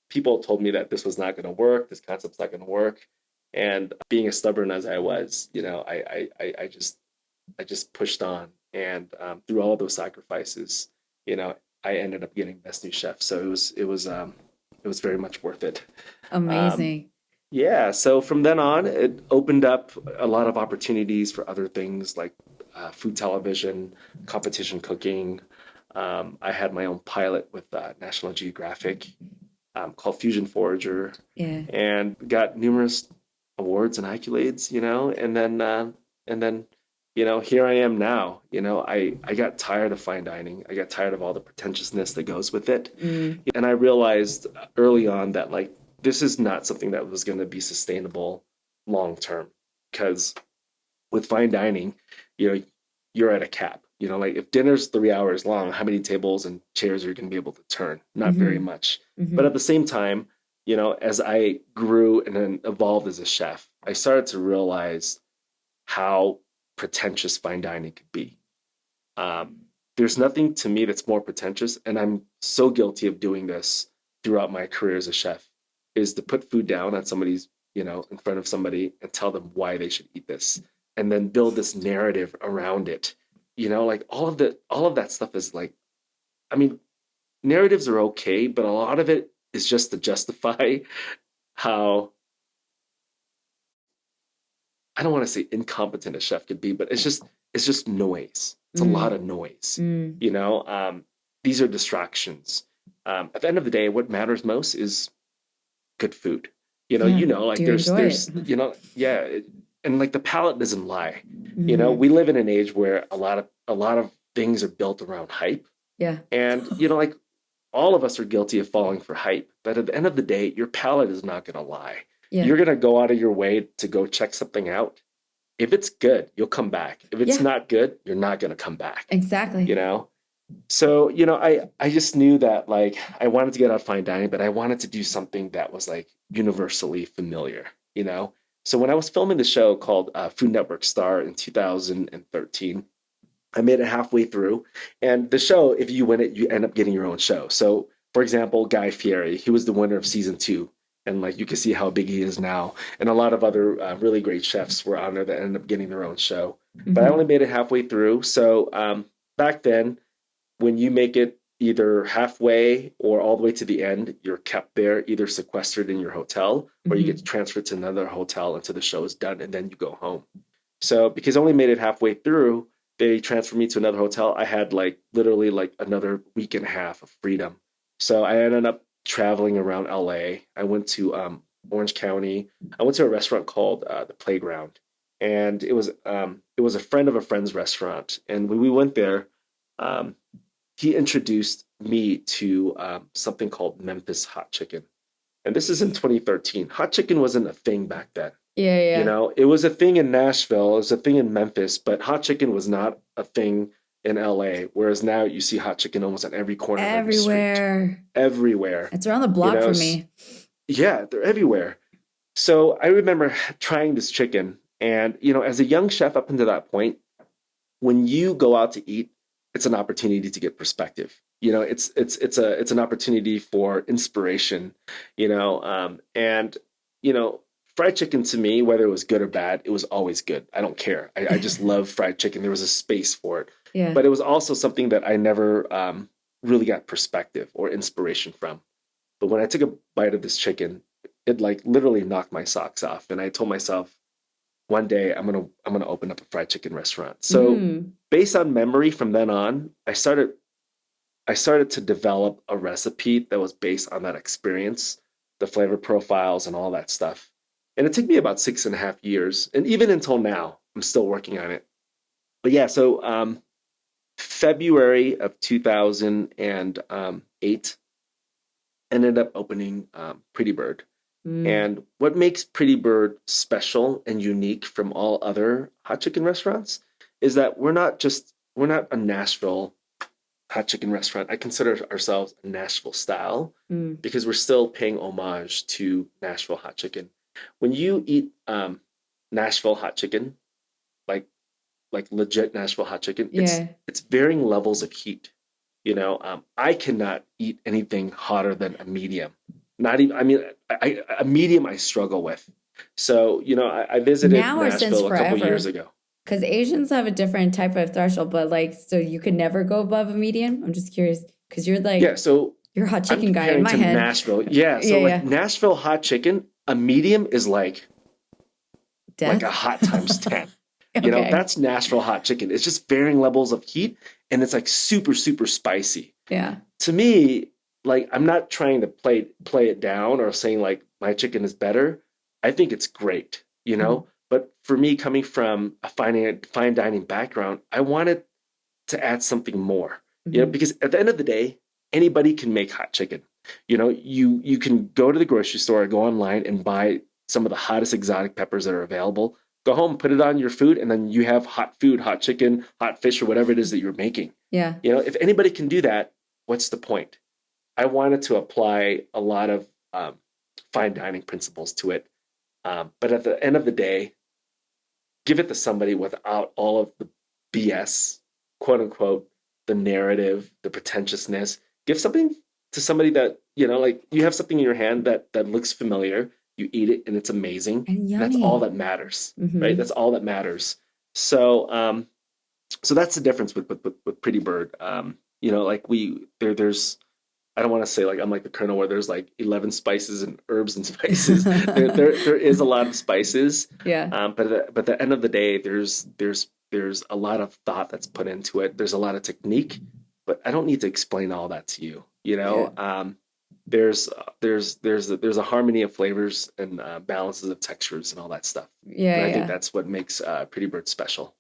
people told me that this was not going to work, this concept's not going to work. And being as stubborn as I was, I just pushed on. And through all of those sacrifices, you know, I ended up getting Best New Chef. So it was very much worth it. Um, Amazing. yeah. So from then on, it opened up a lot of opportunities for other things like food television, competition cooking. I had my own pilot with National Geographic called Fusion Forager, Yeah. and got numerous awards and accolades. And then here I am now. I got tired of fine dining. I got tired of all the pretentiousness that goes with it, Mm. and I realized early on that like this is not something that was going to be sustainable long term, because with fine dining, you know, you're at a cap. Like if dinner's 3 hours long, how many tables and chairs are you going to be able to turn? Not very Hmm. much. But Hmm. at the same time, as I grew and then evolved as a chef, I started to realize how pretentious fine dining could be. Um, there's nothing to me that's more pretentious, and I'm so guilty of doing this throughout my career as a chef, is to put food down on somebody's, in front of somebody and tell them why they should eat this, and then build this narrative around it. Like all of that stuff is like, I mean, narratives are okay, but a lot of it is just to justify how, I don't want to say incompetent a chef could be, but it's just noise. It's a lot Mm, of noise. mm. You know, these are distractions. At the end of the day, what matters most is good food. Yeah. Do Like you enjoy it? yeah, and like the palate doesn't lie. Hmm. We live in an age where a lot of things are built around hype, Yeah. and like all of us are guilty of falling for hype. But at the end of the day, your palate is not going to lie. Yeah. You're going to go out of your way to go check something out. If it's good, you'll come back. If it's Yeah. not good, you're not going to come back. You Exactly. know, so, I just knew that like I wanted to get out of fine dining, but I wanted to do something that was like universally familiar. So when I was filming the show called Food Network Star in 2013, I made it halfway through. And the show, if you win it, you end up getting your own show. So, for example, Guy Fieri, he was the winner of season two. And like you can see how big he is now. And a lot of other really great chefs were on there that ended up getting their own show. But I only Hmm. made it halfway through. So back then, when you make it either halfway or all the way to the end, you're kept there, either sequestered in your hotel or you get Hmm. transferred to another hotel until the show is done and then you go home. So because I only made it halfway through, they transferred me to another hotel. I had like literally like another week and a half of freedom. So I ended up traveling around LA. I went to Orange County. I went to a restaurant called the Playground, and it was a friend of a friend's restaurant. And when we went there, um, he introduced me to something called Memphis Hot Chicken. And this is in 2013. Hot chicken wasn't a thing back then. Yeah. Yeah. It was a thing in Nashville, it was a thing in Memphis, but hot chicken was not a thing in LA. Whereas now you see hot chicken almost on every corner of every street, Everywhere. everywhere. It's around the You block know, from me. yeah, they're everywhere. So I remember trying this chicken, and as a young chef up until that point, when you go out to eat, it's an opportunity to get perspective. It's an opportunity for inspiration. And fried chicken to me, whether it was good or bad, it was always good. I don't care. I just love fried chicken. There was a space for it, Yeah. but it was also something that I never really got perspective or inspiration from. But when I took a bite of this chicken, it like literally knocked my socks off, and I told myself, one day I'm gonna open up a fried chicken restaurant. So Mm. based on memory from then on, I started to develop a recipe that was based on that experience, the flavor profiles and all that stuff. And it took me about 6.5 years. And even until now, I'm still working on it. But yeah, so February of 2008 ended up opening Pretty Bird. Mm. And what makes Pretty Bird special and unique from all other hot chicken restaurants is that we're not a Nashville hot chicken restaurant. I consider ourselves a Nashville style Mm. because we're still paying homage to Nashville hot chicken. When you eat Nashville hot chicken, like legit Nashville hot chicken, it's Yeah. it's varying levels of heat. I cannot eat anything hotter than a medium. Not even, I mean, a medium I struggle with. So, I visited Now or since Nashville a couple years forever? ago. Because Asians have a different type of threshold, but like, so you could never go above a medium? I'm just curious because you're Yeah, like, so you're a hot I'm chicken guy in comparing my to head. Nashville. Yeah, Yeah. so like Yeah. Nashville hot chicken, a medium is like a Death. hot times 10. Okay. That's Nashville hot chicken. It's just varying levels of heat and it's like super, super spicy. Yeah. To me, like I'm not trying to play it down or saying like my chicken is better. I think it's great, Mhm. But for me, coming from a fine dining background, I wanted to add something more, Mhm. because at the end of the day, anybody can make hot chicken. You can go to the grocery store, go online, and buy some of the hottest exotic peppers that are available. Go home, put it on your food, and then you have hot food, hot chicken, hot fish, or whatever it is that you're making. Yeah. If anybody can do that, what's the point? I wanted to apply a lot of fine dining principles to it. But at the end of the day, give it to somebody without all of the BS, quote unquote, the narrative, the pretentiousness. Give something to somebody that, like you have something in your hand that looks familiar. You eat it and it's amazing. And And that's all yummy. that matters, right? Hmm. That's all that matters. So that's the difference with Pretty Bird. Like there's I don't want to say like I'm like the Colonel where there's like 11 spices and herbs and spices. There is a lot of spices, Yeah. but at the end of the day, there's a lot of thought that's put into it. There's a lot of technique, but I don't need to explain all that to you. You Yeah. know, there's a harmony of flavors and balances of textures and all that stuff, and Yeah. I think Yeah. that's what makes Pretty Bird special.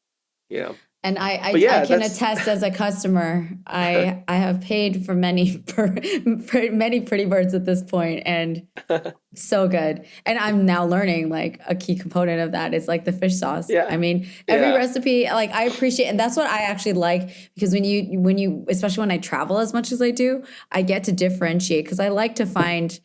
You know, And but I yeah, can that's attest as a customer, I have paid for many for many pretty birds at this point, and so good. And I'm now learning like a key component of that is like the fish sauce. yeah, I mean, every yeah, recipe, like I appreciate, and that's what I actually like because when you, especially when I travel as much as I do, I get to differentiate because I like to find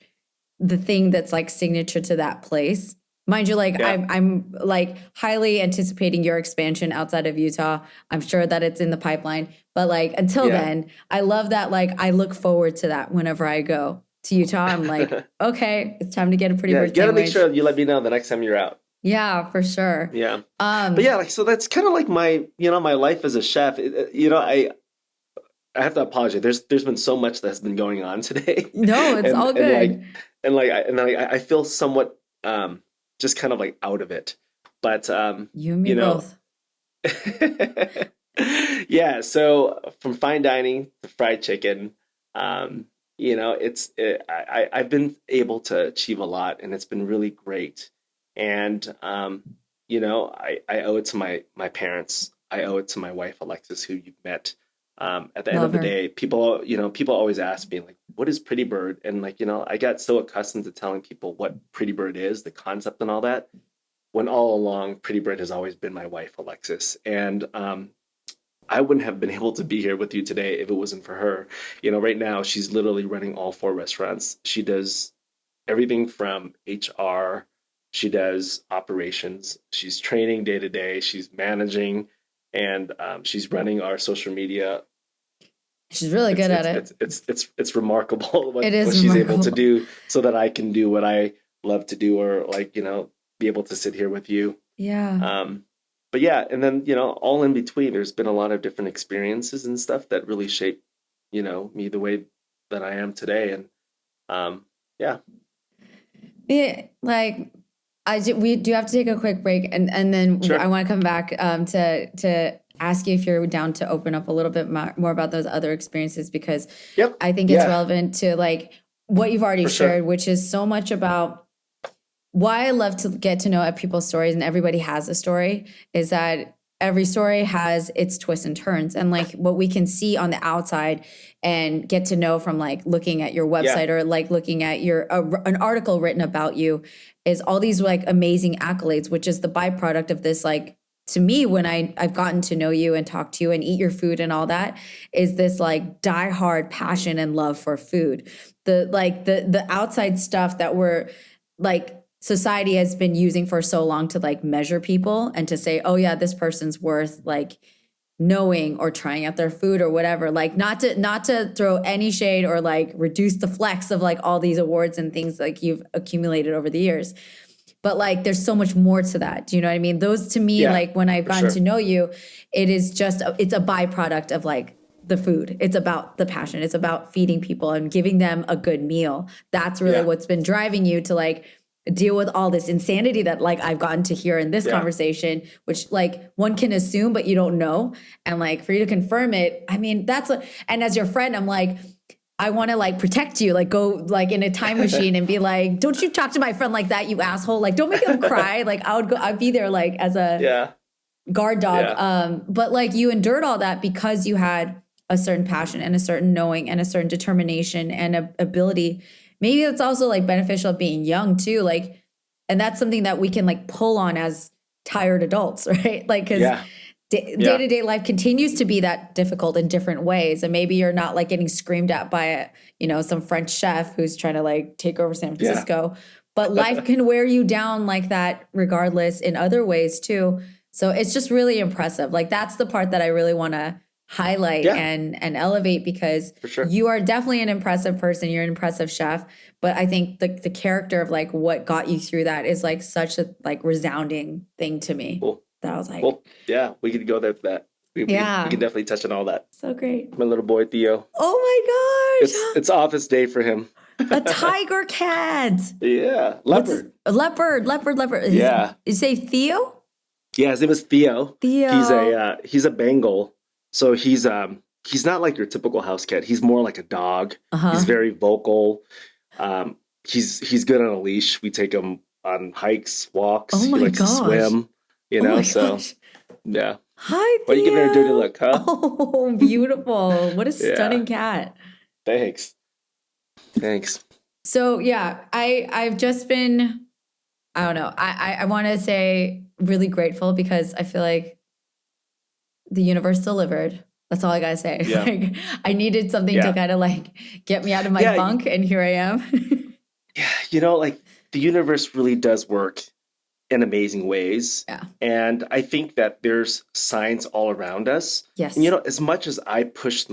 the thing that's like signature to that place. Mind you, like yeah, I'm like highly anticipating your expansion outside of Utah. I'm sure that it's in the pipeline, but like until yeah. then, I love that. Like I look forward to that whenever I go to Utah. I'm like, okay, it's time to get a pretty Yeah, you bird gotta make sandwich. sure you let me know the next time you're out. Yeah, for sure. Yeah, but Um, yeah, like so that's kind of like my my life as a chef. I have to apologize. There's been so much that's been going on today, no, it's and all and like good. I feel somewhat just kind of like out of it. But You and me you know, both. yeah. So from fine dining to fried chicken, I've been able to achieve a lot, and it's been really great. And I owe it to my parents. I owe it to my wife Alexis, who you've met. At the end Love of the her. day, people always ask me like, "What is Pretty Bird?" And like, I got so accustomed to telling people what Pretty Bird is, the concept and all that, when all along Pretty Bird has always been my wife Alexis. And I wouldn't have been able to be here with you today if it wasn't for her. Right now she's literally running all four restaurants. She does everything from HR, she does operations, she's training day to day, she's managing, and she's running our social media. She's really It's good at it's it. it's it's it's it's remarkable It what is she's able to remarkable. do so that I can do what I love to do, or like be able to sit here with you. Yeah. um but yeah, and then all in between there's been a lot of different experiences and stuff that really shape me the way that I am today. And yeah. Yeah, like we do have to take a quick break, and then I Sure. want to come back to ask you if you're down to open up a little bit more about those other experiences because Yep. I think it's Yeah, relevant to like what you've already for sure. shared, which is so much about why I love to get to know people's stories, and everybody has a story, is that every story has its twists and turns. And like what we can see on the outside and get to know from like looking at your Yeah. website or like looking at an article written about you is all these like amazing accolades, which is the byproduct of this like to me when I've gotten to know you and talk to you and eat your food and all that is this like diehard passion and love for food. The outside stuff that we're like society has been using for so long to like measure people and to say, oh yeah, this person's worth like knowing or trying out their food or whatever. Like not to throw any shade or like reduce the flex of like all these awards and things like you've accumulated over the years. But like there's so much more to that. Do you know what I mean? Those to me, Yeah, like when I've for gotten to sure. know you, it is just it's a byproduct of like the food. It's about the passion. It's about feeding people and giving them a good meal. That's really Yeah. what's been driving you to like deal with all this insanity that like I've gotten to hear in this Yeah. conversation, which like one can assume, but you don't know. And like for you to confirm it, I mean, and as your friend, I'm like, I want to like protect you, like go like in a time machine and be like, don't you talk to my friend like that, you asshole. Like, don't make them cry. Like I'd be there like as a Yeah. guard dog. Yeah. But like you endured all that because you had a certain passion and a certain knowing and a certain determination and ability. Maybe it's also like beneficial of being young too. Like, and that's something that we can like pull on as tired adults, right? Like, because Yeah. day Yeah. to day life continues to be that difficult in different ways. And maybe you're not like getting screamed at by some French chef who's trying to like take over San Yeah. Francisco. But life can wear you down like that regardless in other ways too. So it's just really impressive. Like that's the part that I really want to highlight Yeah, and elevate because for sure. you are definitely an impressive person. You're an impressive chef. But I think the character of like what got you through that is like such a like resounding thing to me Cool. that I was like, Cool. Yeah, we could go there for that. We can Yeah. definitely touch on all that. So great. My little boy Theo. Oh my It's office day for him. gosh. A tiger cat. Yeah, What's his leopard. a leopard. Yeah, You say Theo? yeah. His name is Theo. Theo. He's a Bengal, so he's not like your typical house cat. He's more like a dog. He's Uh-huh. very vocal. Um, he's good on a leash. We take him on hikes, Oh walks. He my likes to gosh. swim. Oh my So gosh. yeah. Hi, Why are you giving her a dirty Theo. look, huh? Oh, beautiful. What a Yeah. stunning cat. Thanks. Thanks. So yeah, I've just been, I don't know. I want to say really grateful because I feel like the universe delivered. That's all I gotta say. Yeah. Like I needed something to Yeah. kind of like get me out of my Yeah. funk, and here I am. Yeah. Like the universe really does work in amazing ways. Yeah. And I think that there's signs all around us. Yes. And as much as I pushed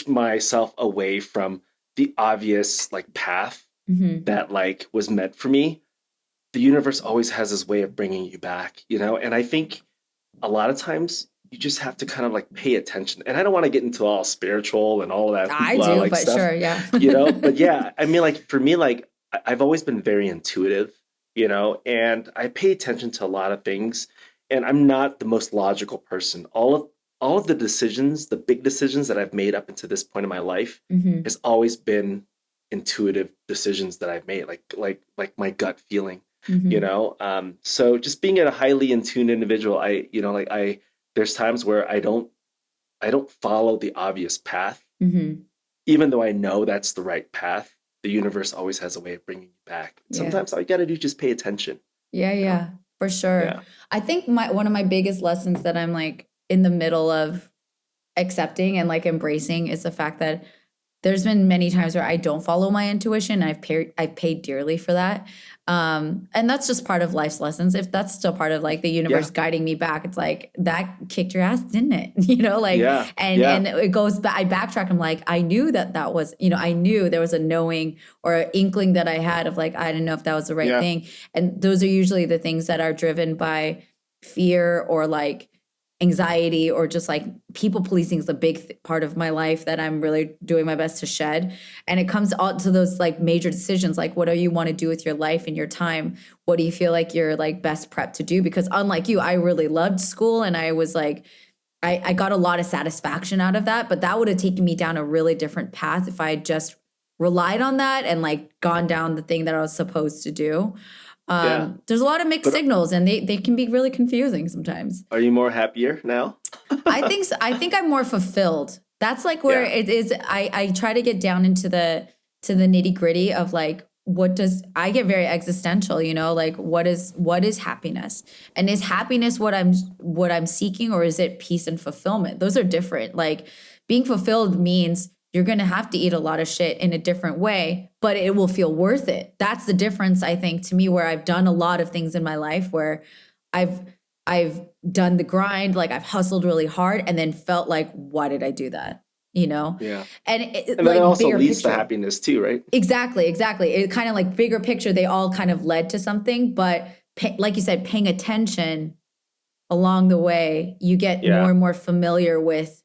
myself away from the obvious like path Mm-hmm. that like was meant for me, the universe always has this way of bringing you back, And I think a lot of times you just have to kind of like pay attention. And I don't want to get into all spiritual and all that I hoopla do, like but stuff, sure, yeah. But yeah, I mean, like for me, like I've always been very intuitive, and I pay attention to a lot of things. And I'm not the most logical person. All of the decisions, the big decisions that I've made up until this point in my life, Mm-hmm. has always been intuitive decisions that I've made, like my gut feeling. So just being a highly in tune individual, there's times where I don't follow the obvious path, Mm-hmm. even though I know that's the right path. The universe always has a way of bringing you back. Yeah. Sometimes all you got to do is just pay attention. Yeah, for sure. Yeah. I think one of my biggest lessons that I'm like in the middle of accepting and like embracing is the fact that there's been many times where I don't follow my intuition. I've paid dearly for that. And that's just part of life's lessons. If that's still part of like the universe guiding me back, it's like that kicked your ass, didn't it? Yeah. And it goes back. I backtrack. I'm like, I knew that was, I knew there was a knowing or an inkling that I had of like, I didn't know if that was the right thing. And those are usually the things that are driven by fear or like anxiety or just like people pleasing is a big part of my life that I'm really doing my best to shed. And it comes out to those like major decisions, like what do you want to do with your life and your time? What do you feel like you're like best prepped to do? Because unlike you, I really loved school and I was like, I got a lot of satisfaction out of that, but that would have taken me down a really different path if I had just relied on that and like gone down the thing that I was supposed to do. There's a lot of mixed signals and they can be really confusing sometimes. Are you more happier now? I think so. I think I'm more fulfilled. That's like where it is. I try to get down into the nitty gritty of like, I get very existential, like what is happiness? And is happiness what I'm seeking, or is it peace and fulfillment? Those are different. Like being fulfilled means you're going to have to eat a lot of shit in a different way, but it will feel worth it. That's the difference, I think, to me, where I've done a lot of things in my life where I've done the grind, like I've hustled really hard and then felt like, why did I do that? Yeah. And then like it also bigger leads picture. to happiness too, right? Exactly. It kind of like bigger picture, they all kind of led to something, but like you said, paying attention along the way, you get more and more familiar with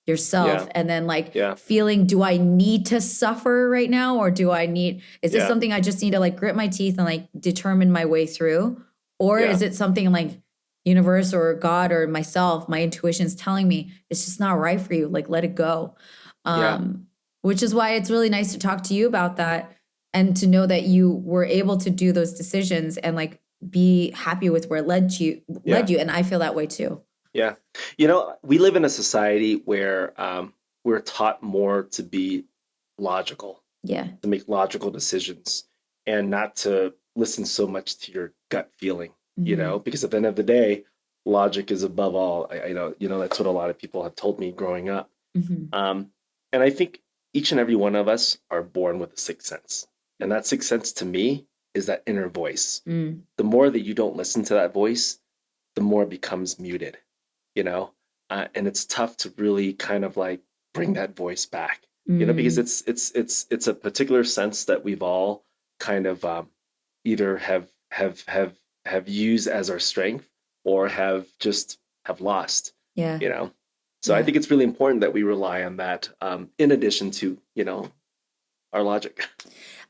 yourself and then like feeling, do I need to suffer right now? Or is this something I just need to like grit my teeth and like determine my way through? Or is it something like universe or God or myself, my intuition's telling me it's just not right for you. Like, let it go. Which is why it's really nice to talk to you about that and to know that you were able to do those decisions and like be happy with where it led you. And I feel that way too. Yeah. We live in a society where we're taught more to be logical. Yeah. To make logical decisions and not to listen so much to your gut feeling, because at the end of the day, logic is above all. I know, that's what a lot of people have told me growing up. And I think each and every one of us are born with a sixth sense. And that sixth sense to me is that inner voice. The more that you don't listen to that voice, the more it becomes muted. And it's tough to really kind of like bring that voice back, because it's a particular sense that we've all kind of either have used as our strength or have just have lost, Yeah. you know? So I think it's really important that we rely on that, in addition to, our logic.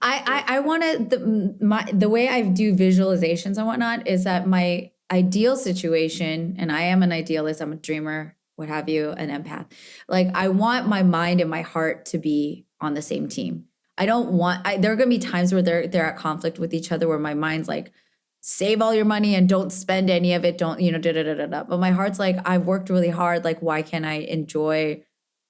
I want to the way I do visualizations and whatnot is that my ideal situation, and I am an idealist, I'm a dreamer, what have you, an empath. Like I want my mind and my heart to be on the same team. I don't want. There are going to be times where they're at conflict with each other, where my mind's like, save all your money and don't spend any of it. Don't da da da da da. But my heart's like, I've worked really hard. Like, why can't I enjoy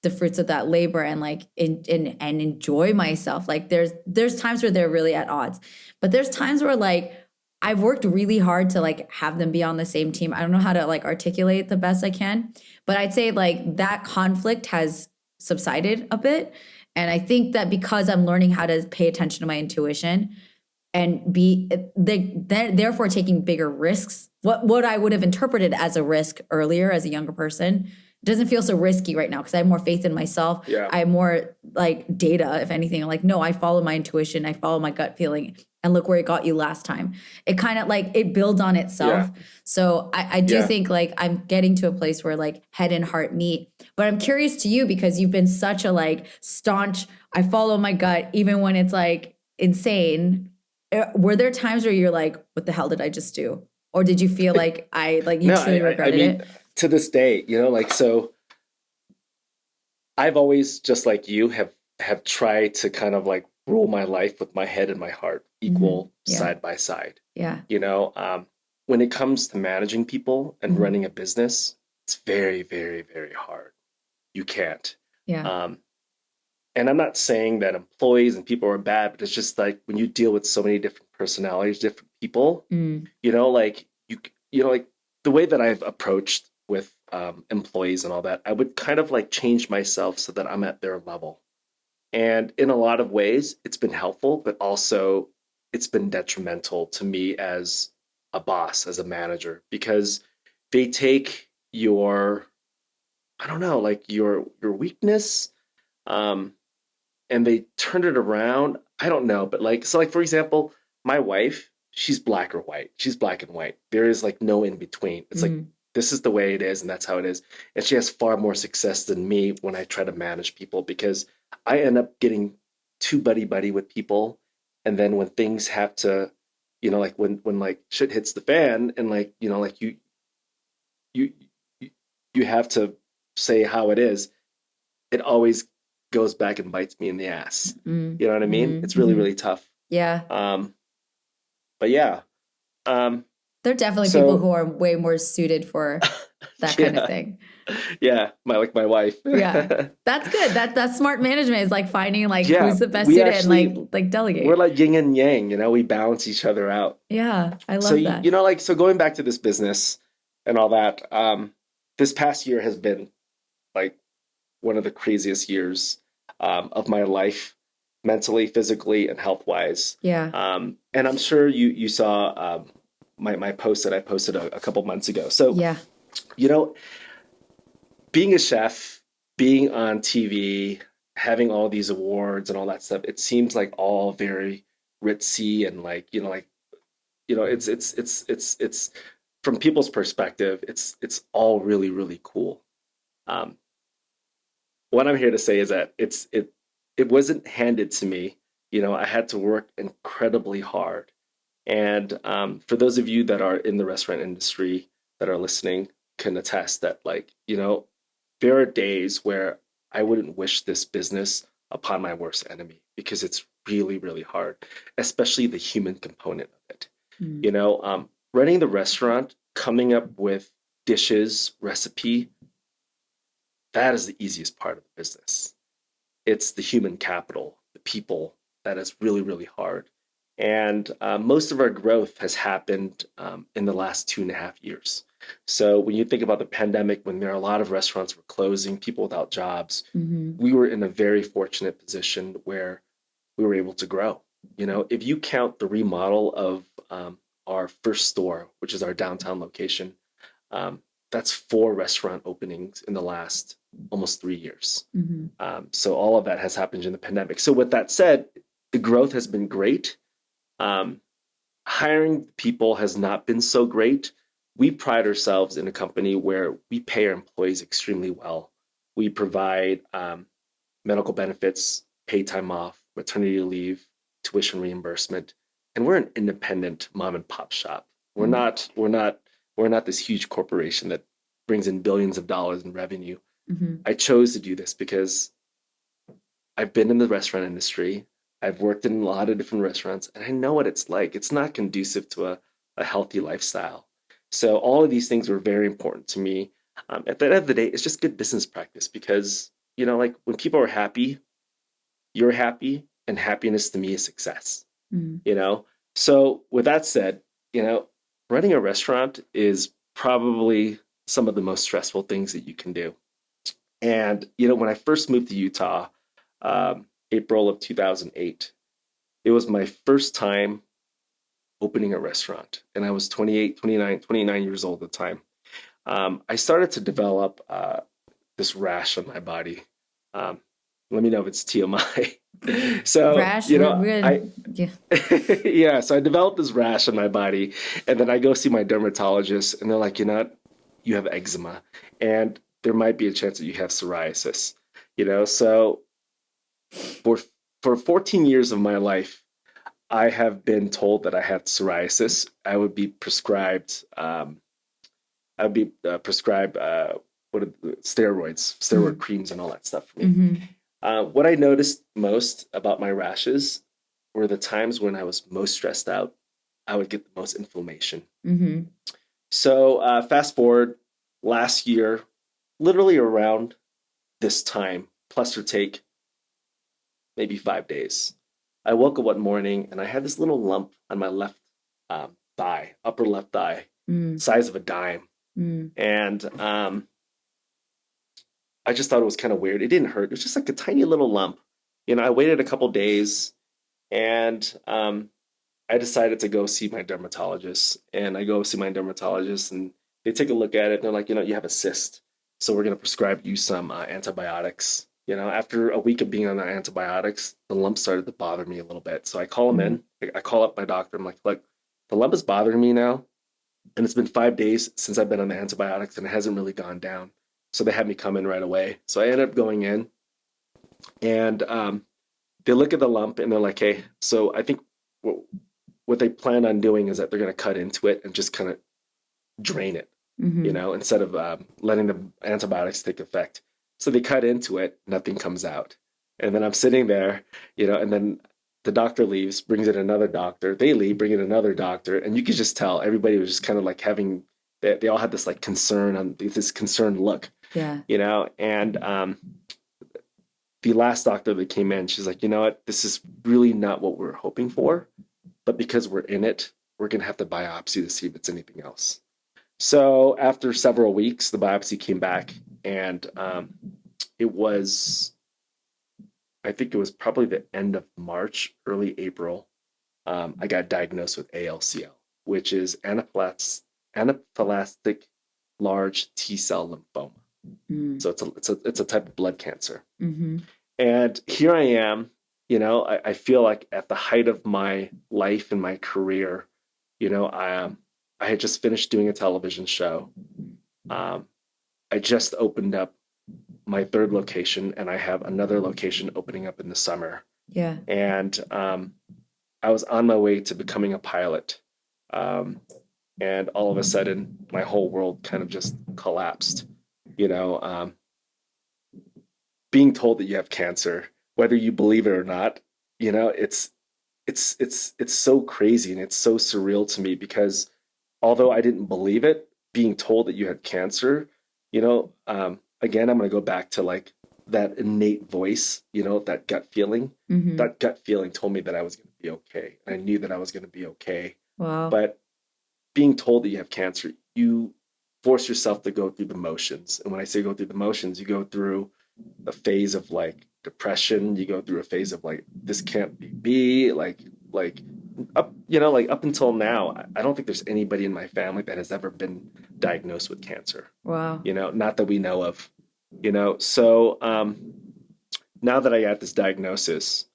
the fruits of that labor and like and enjoy myself? Like there's times where they're really at odds, but there's times where like I've worked really hard to like have them be on the same team. I don't know how to like articulate the best I can, but I'd say like that conflict has subsided a bit. And I think that because I'm learning how to pay attention to my intuition and therefore taking bigger risks, what I would have interpreted as a risk earlier as a younger person doesn't feel so risky right now because I have more faith in myself. Yeah. I have more like data, if anything. I'm like, no, I follow my intuition. I follow my gut feeling. And look where it got you last time. It kind of like, it builds on itself. Yeah. So I do think like I'm getting to a place where like head and heart meet. But I'm curious to you because you've been such a like staunch, I follow my gut even when it's like insane. Were there times where you're like, what the hell did I just do? Or did you feel like you No, truly regretted it? to this day, like, so I've always, just like you, have tried to kind of like rule my life with my head and my heart equal, side by side. Yeah. When it comes to managing people and running a business, it's very, very, very hard. You can't. Yeah. And I'm not saying that employees and people are bad, but it's just like when you deal with so many different personalities, different people, like like the way that I've approached with employees and all that, I would kind of like change myself so that I'm at their level. And in a lot of ways, it's been helpful, but also it's been detrimental to me as a boss, as a manager, because they take your, I don't know, like your weakness, and they turned it around. I don't know, but like, so like, for example, my wife, she's black or white. She's black and white. There is like no in between. It's like, this is the way it is, and that's how it is. And she has far more success than me when I try to manage people, because I end up getting too buddy with people. And then when things have to, like when like shit hits the fan and like, like you have to say how it is, it always goes back and bites me in the ass. You know what I mean? It's really, really tough. Yeah. But yeah. There are definitely people who are way more suited for that kind of thing. Yeah, my wife. Yeah, that's good. That's smart management, is like finding like who's the best suited and like delegate. We're like yin and yang, we balance each other out. Yeah, I love that. Like, so going back to this business and all that, this past year has been like one of the craziest years of my life, mentally, physically, and health wise. Yeah. And I'm sure you saw my post that I posted a couple months ago. So yeah, being a chef, being on TV, having all these awards and all that stuff, it seems like all very ritzy and like, it's from people's perspective, it's all really, really cool. What I'm here to say is that it wasn't handed to me. I had to work incredibly hard. And for those of you that are in the restaurant industry that are listening can attest that, like, there are days where I wouldn't wish this business upon my worst enemy, because it's really, really hard, especially the human component of it. Running the restaurant, coming up with dishes, recipe, that is the easiest part of the business. It's the human capital, the people, that is really, really hard. And most of our growth has happened in the last 2.5 years. So when you think about the pandemic, when there are a lot of restaurants were closing, people without jobs, we were in a very fortunate position where we were able to grow. If you count the remodel of our first store, which is our downtown location, that's 4 restaurant openings in the last almost 3 years. So all of that has happened in the pandemic. So with that said, the growth has been great. Hiring people has not been so great. we pride ourselves in a company where we pay our employees extremely well. We provide medical benefits, paid time off, maternity leave, tuition reimbursement, and we're an independent mom and pop shop. We're Mm-hmm. not we're not we're not this huge corporation that brings in billions of dollars in revenue. Mm-hmm. I chose to do this because I've been in the restaurant industry. I've worked in a lot of different restaurants and I know what it's like. It's not conducive to a healthy lifestyle. So all of these things were very important to me. At the end of the day, it's just good business practice because, like when people are happy, you're happy, and happiness to me is success, Mm-hmm. you know? So with that said, running a restaurant is probably some of the most stressful things that you can do. And, when I first moved to Utah, April of 2008, it was my first time opening a restaurant. And I was 28, 29 years old at the time. I started to develop this rash on my body. Um, Let me know if it's TMI. So, Rash, we're I, good. Yeah. yeah, so I developed this rash on my body. And then I go see my dermatologist, and they're like, you have eczema. And there might be a chance that you have psoriasis. So for for 14 years of my life, I have been told that I had psoriasis. I would be prescribed. What are steroid creams, and all that stuff for me. Mm-hmm. What I noticed most about my rashes were the times when I was most stressed out. I would get the most inflammation. Mm-hmm. So fast forward last year, literally around this time, plus or take maybe 5 days. I woke up one morning and I had this little lump on my left thigh, upper left thigh, Mm-hmm. size of a dime. And I just thought it was kind of weird. It didn't hurt. It was just like a tiny little lump. I waited a couple days and I decided to go see my dermatologist. And I go see my dermatologist and they take a look at it and they're like, you have a cyst. So we're going to prescribe you some antibiotics. After a week of being on the antibiotics, the lump started to bother me a little bit. So I call him in. I call up my doctor. I'm like, look, the lump is bothering me now. And it's been 5 days since I've been on the antibiotics and it hasn't really gone down. So they had me come in right away. So I ended up going in and they look at the lump and they're like, hey, so I think what they plan on doing is that they're going to cut into it and just kind of drain it, instead of letting the antibiotics take effect. So they cut into it, nothing comes out. And then I'm sitting there, and then the doctor leaves, brings in another doctor. They leave, bring in another doctor. And you could just tell everybody was just kind of like they all had this like this concerned look. Yeah. And the last doctor that came in, she's like, you know what, this is really not what we're hoping for. But because we're in it, we're going to have to biopsy to see if it's anything else. So after several weeks, the biopsy came back and I think it was probably the end of March, early April. I got diagnosed with ALCL, which is anaplastic large T cell lymphoma. So it's a type of blood cancer. Mm-hmm. And here I am, I feel like at the height of my life and my career, I had just finished doing a television show. I just opened up my third location and I have another location opening up in the summer. Yeah. And I was on my way to becoming a pilot. And all of a sudden, my whole world kind of just collapsed. Being told that you have cancer, whether you believe it or not, it's so crazy and it's so surreal to me because although I didn't believe it, being told that you had cancer, again, I'm going to go back to like that innate voice, that gut feeling. Mm-hmm. That gut feeling told me that I was going to be okay. And I knew that I was going to be okay. Wow. But being told that you have cancer, you force yourself to go through the motions. And when I say go through the motions, you go through a phase of like depression. You go through a phase of like, this can't be me. Like up until now, I don't think there's anybody in my family that has ever been diagnosed with cancer. Wow. Not that we know of, So now that I got this diagnosis,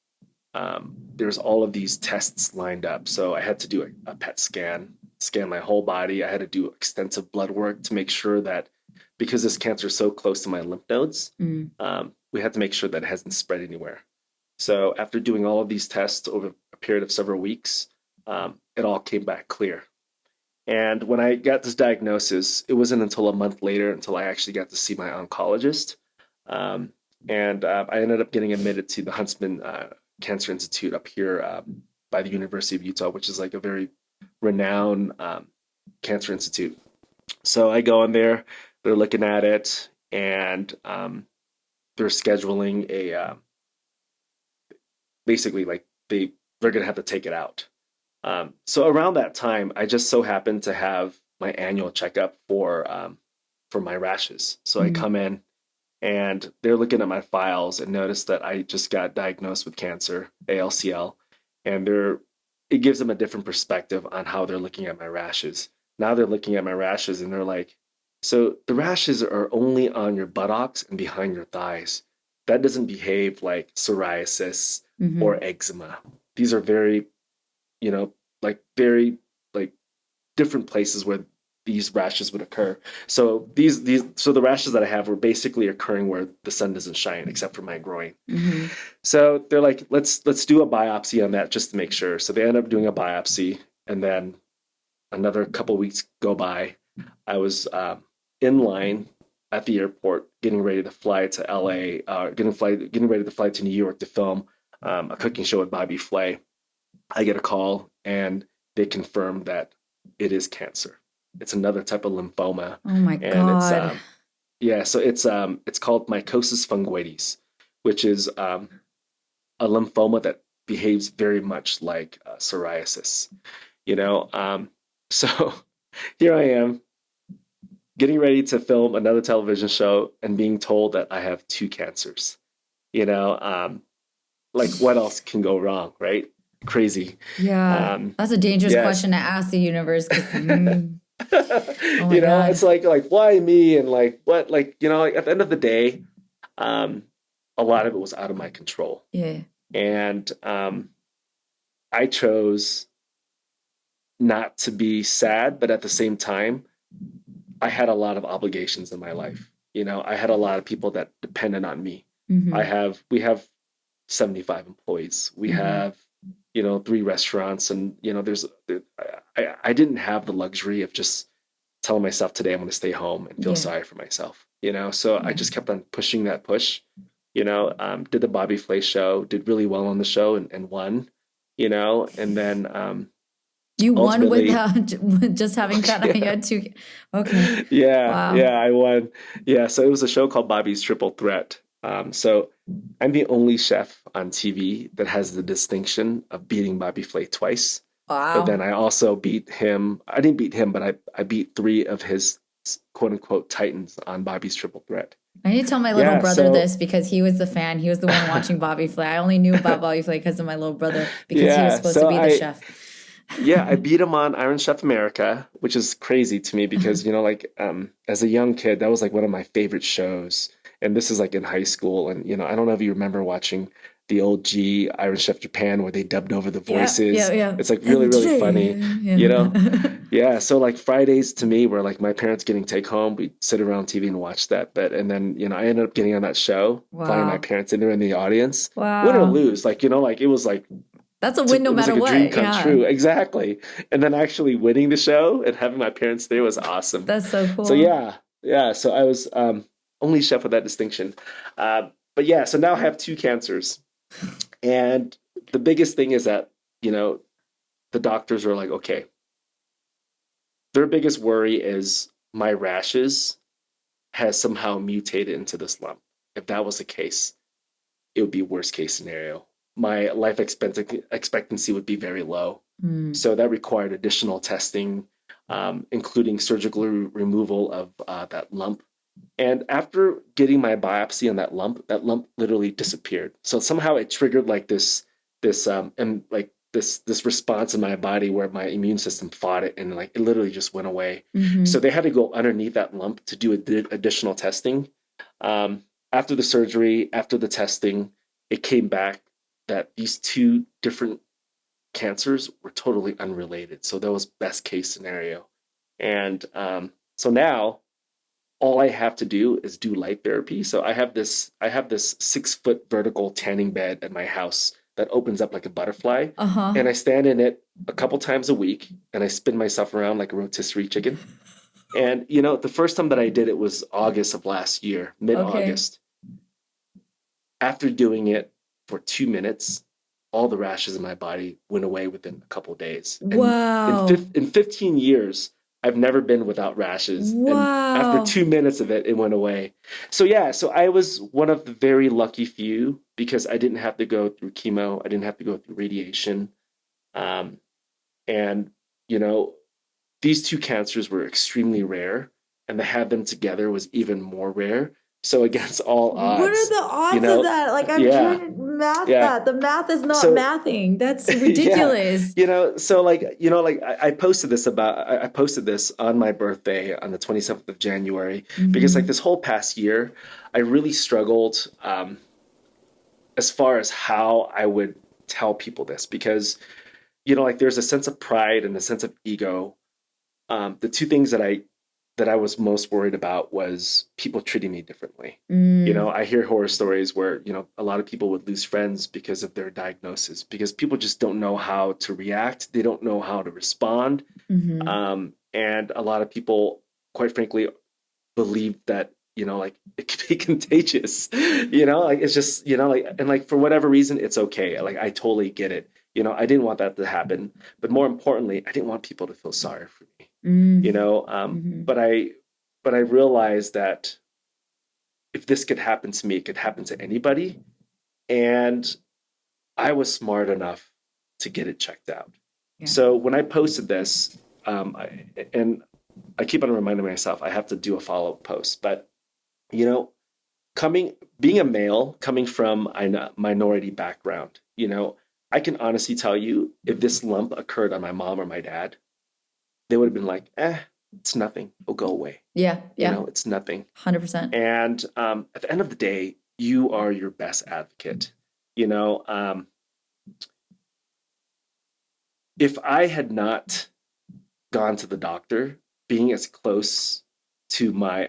there's all of these tests lined up. So I had to do a PET scan. scan my whole body. I had to do extensive blood work to make sure that, because this cancer is so close to my lymph nodes, we had to make sure that it hasn't spread anywhere. So after doing all of these tests over a period of several weeks, it all came back clear. And when I got this diagnosis, it wasn't until a month later until I actually got to see my oncologist. I ended up getting admitted to the Huntsman Cancer Institute up here by the University of Utah, which is like a very renowned cancer institute. So I go in there, they're looking at it, and they're scheduling a basically like they're gonna have to take it out. So around that time, I just so happened to have my annual checkup for my rashes. So I come in, and they're looking at my files and notice that I just got diagnosed with cancer, ALCL, and it gives them a different perspective on how they're looking at my rashes. Now they're looking at my rashes and they're like, so the rashes are only on your buttocks and behind your thighs. That doesn't behave like psoriasis or eczema. These are very, very different places where these rashes would occur. So so the rashes that I have were basically occurring where the sun doesn't shine, except for my groin. So they're like, let's do a biopsy on that just to make sure. So they end up doing a biopsy, and then another couple weeks go by. I was in line at the airport, getting ready to fly to LA, getting ready to fly to New York to film a cooking show with Bobby Flay. I get a call, and they confirm that it is cancer. It's another type of lymphoma. Oh my God. So it's called mycosis fungoides, which is a lymphoma that behaves very much like psoriasis. So here I am getting ready to film another television show and being told that I have 2 cancers. Like what else can go wrong, right? Crazy. Yeah, that's a dangerous question to ask the universe. Oh God. It's like why me, and like what, at the end of the day, a lot of it was out of my control. Yeah. And I chose not to be sad, but at the same time, I had a lot of obligations in my life. I had a lot of people that depended on me. We have 75 employees. We have 3 restaurants, and I didn't have the luxury of just telling myself today I'm going to stay home and feel sorry for myself. So I just kept on pushing that push. Did the Bobby Flay show, did really well on the show, and won. And then you won without just having that. You had 2. Okay. Wow. I won. So it was a show called Bobby's Triple Threat. So I'm the only chef on TV that has the distinction of beating Bobby Flay twice. Wow. But then I also beat him. I didn't beat him, but I beat 3 of his quote unquote titans on Bobby's Triple Threat. I need to tell my little brother this, because he was the fan. He was the one watching Bobby Flay. I only knew about Bobby Flay because of my little brother, because he was supposed to be the chef. I beat him on Iron Chef America, which is crazy to me because, as a young kid, that was like one of my favorite shows. And this is like in high school. And, I don't know if you remember watching the old Iron Chef Japan where they dubbed over the voices. Yeah. It's like really, really funny, So like Fridays to me were like my parents getting take home. We'd sit around TV and watch that. And then, I ended up getting on that show, finding my parents in there in the audience. Wow. Win or lose, it was like, that's a win no matter what. Dream come true. Exactly. And then actually winning the show and having my parents there was awesome. That's so cool. So so I was only chef with that distinction. So now I have 2 cancers. And the biggest thing is that, the doctors are like, okay, their biggest worry is my rashes has somehow mutated into this lump. If that was the case, it would be worst case scenario. My life expectancy would be very low. So that required additional testing, including surgical removal of that lump. And after getting my biopsy on that lump literally disappeared. So somehow it triggered like this response in my body where my immune system fought it, and like it literally just went away. So they had to go underneath that lump to do additional testing. After the surgery, after the testing, it came back that these 2 different cancers were totally unrelated. So that was best case scenario. And so now all I have to do is do light therapy. So I have this 6 foot vertical tanning bed at my house that opens up like a butterfly. Uh-huh. And I stand in it a couple times a week and I spin myself around like a rotisserie chicken. And the first time that I did it was August of last year, Okay. mid-August. After doing it for 2 minutes, all the rashes in my body went away within a couple days. And Wow. in 15 years, I've never been without rashes. And after Wow. 2 minutes of it, it went away. So yeah, so I was one of the very lucky few because I didn't have to go through chemo. I didn't have to go through radiation. Um, and, you know, these two cancers were extremely rare, and to have them together was even more rare. So against all What are odds, the you odds of know, that? Like, I'm trying yeah, to math yeah. that. The math is not So mathing. That's yeah, ridiculous. so like, like I posted this I posted this on my birthday on the 27th of January because like Mm-hmm. this whole past year, I really struggled as far as how I would tell people this because, like there's a sense of pride and a sense of ego. The two things that I was most worried about was people treating me differently. Mm, I hear horror stories where, a lot of people would lose friends because of their diagnosis, because people just don't know how to react. They don't know how to respond. mm-hmm. And a lot of people, quite frankly, believe that, like it could be contagious, like it's just, like, and like for whatever reason, it's okay. Like I totally get it. I didn't want that to happen. But more importantly, I didn't want people to feel sorry for me, Mm, mm-hmm. but I realized that if this could happen to me, it could happen to anybody. And I was smart enough to get it checked out. Yeah. So when I posted this, and I keep on reminding myself I have to do a follow up post, but you know, being a male coming from a minority background, I can honestly tell you if this lump occurred on my mom or my dad, they would have been like, it's nothing. It'll go away. Yeah. Yeah. It's nothing. 100%. And at the end of the day, you are your best advocate. You know, um, if I had not gone to the doctor, being as close to my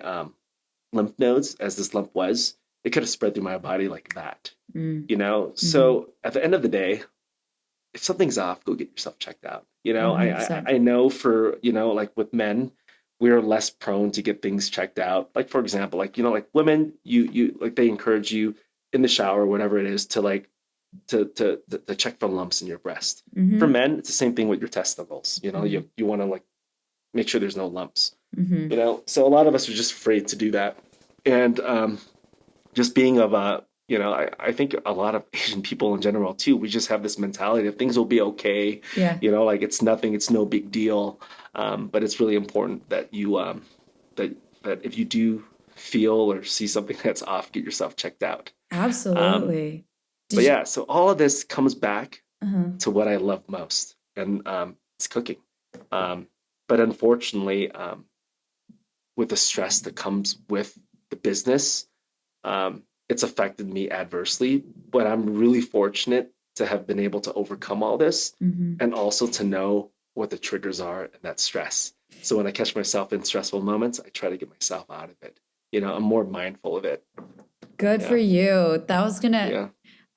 lymph nodes as this lump was, it could have spread through my body like that. Mm, mm-hmm. So at the end of the day, if something's off, go get yourself checked out. I 100%. know for like with men, we're less prone to get things checked out. Like for example, like like women, you like they encourage you in the shower, whatever it is, to like to check for lumps in your breast. For Mm-hmm. men, it's the same thing with your testicles. Mm-hmm. You want to like make sure there's no lumps. Mm-hmm. So a lot of us are just afraid to do that, and just being of a I think a lot of Asian people in general too, we just have this mentality that things will be okay. Yeah. Like it's nothing, it's no big deal. But it's really important that you that if you do feel or see something that's off, get yourself checked out. um, Absolutely. but Did you? yeah, so all of this comes back Uh-huh. to what I love most, and it's cooking. um, but unfortunately, with the stress that comes with the business, it's affected me adversely. But I'm really fortunate to have been able to overcome all this Mm-hmm. and also to know what the triggers are and that stress. So when I catch myself in stressful moments, I try to get myself out of it. I'm more mindful of it. Good for Yeah. you. That was gonna, Yeah.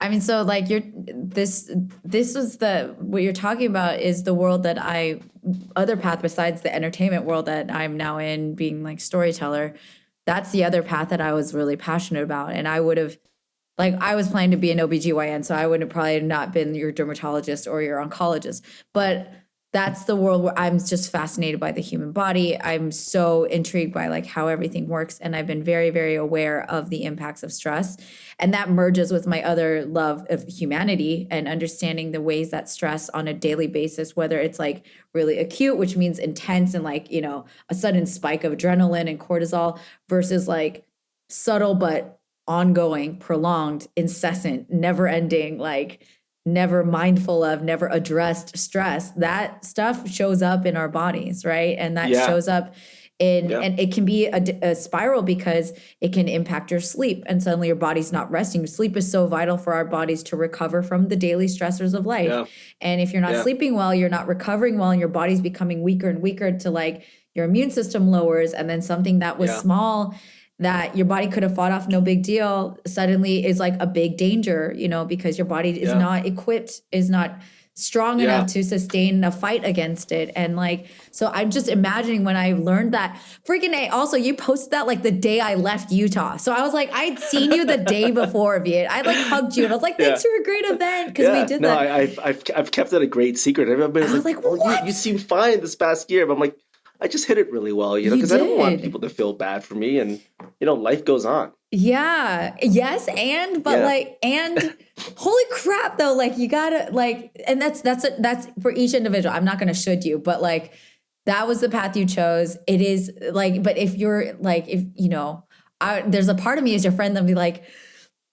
I mean, so like this was what you're talking about is the world that other path besides the entertainment world that I'm now in, being like storyteller. That's the other path that I was really passionate about. And I would have, like, I was planning to be an OBGYN, so I would have probably not been your dermatologist or your oncologist. But that's the world where I'm just fascinated by the human body. I'm so intrigued by like how everything works. And I've been very, very aware of the impacts of stress. And that merges with my other love of humanity and understanding the ways that stress on a daily basis, whether it's like really acute, which means intense and like, a sudden spike of adrenaline and cortisol versus like subtle but ongoing, prolonged, incessant, never ending, like never mindful of, never addressed stress. That stuff shows up in our bodies, right? And that Yeah. shows up Yeah. And it can be a spiral because it can impact your sleep, and suddenly your body's not resting. Sleep is so vital for our bodies to recover from the daily stressors of life. Yeah. And if you're not Yeah. sleeping well, you're not recovering well, and your body's becoming weaker and weaker to like your immune system lowers. And then something that was Yeah. small that your body could have fought off, no big deal, suddenly is like a big danger, you know, because your body is Yeah. not equipped, is not strong Yeah. enough to sustain a fight against it. And like, so I'm just imagining when I learned that freaking A, also you posted that like the day I left Utah. So I was like, I'd seen you the day before, Viet. I like hugged you and I was like, thanks Yeah. for a great event. Because we Yeah. did No, that. I've kept it a great secret. Everybody's I was like, like, "Oh, what? you seem fine this past year." But I'm like, I just hit it really well, you know, You because I don't want did. people to feel bad for me, and you know, life goes on. Yeah. Yes. And, but Yeah. like, and holy crap though, like you gotta like, and that's for each individual. I'm not going to should you, but like, that was the path you chose. It is like, but if you're like, if, you know, there's a part of me as your friend that'll be like,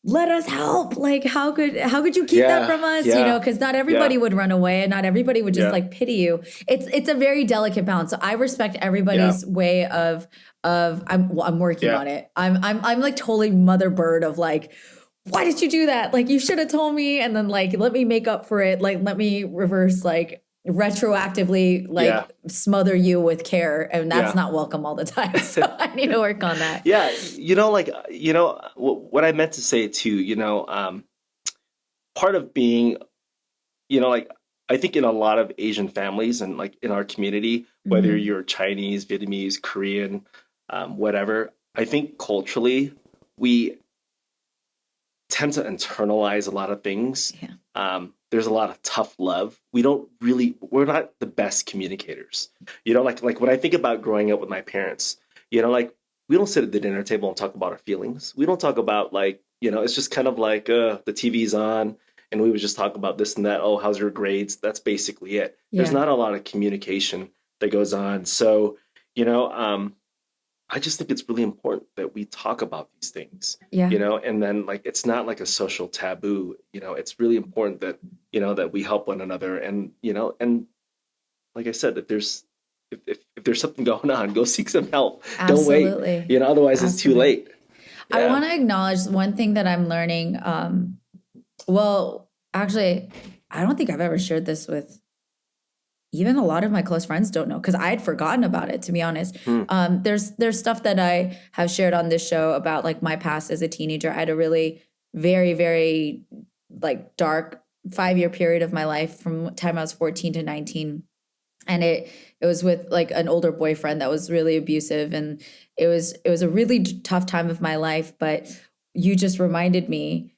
let us help. Like, how could you keep that Yeah. from us? You Yeah. know, because not everybody Yeah. would run away and not everybody would just Yeah. like pity you. It's a very delicate balance. So I respect everybody's way of I'm working Yeah. on it. I'm like totally mother bird of like, why did you do that? Like you should have told me, and then like let me make up for it. Like let me reverse like retroactively like Yeah. smother you with care, and that's Yeah. not welcome all the time. So I need to work on that. Yeah. You know, like, you know, what I meant to say too, you know, part of being, you know, like, I think in a lot of Asian families and like in our community, whether Mhm. you're Chinese, Vietnamese, Korean, whatever, I think culturally we tend to internalize a lot of things. Yeah. There's a lot of tough love. We're not the best communicators. You know, like when I think about growing up with my parents, you know, like we don't sit at the dinner table and talk about our feelings. We don't talk about like, you know, it's just kind of like the TV's on and we would just talk about this and that. Oh, how's your grades? That's basically it. There's Yeah. not a lot of communication that goes on. So, you know, I just think it's really important that we talk about these things, Yeah. you know, and then like it's not like a social taboo, you know, it's really important that, you know, that we help one another. And, you know, and like I said, if there's something going on, go seek some help. Don't wait, Absolutely. you know, otherwise it's too Absolutely. late. I Yeah. want to acknowledge one thing that I'm learning. Well, actually, I don't think I've ever shared this with even a lot of my close friends don't know because I had forgotten about it, to be honest. There's stuff that I have shared on this show about like my past as a teenager. I had a really very, very like dark 5-year period of my life from time I was 14 to 19. And it was with like an older boyfriend that was really abusive, and it was a really tough time of my life. But you just reminded me,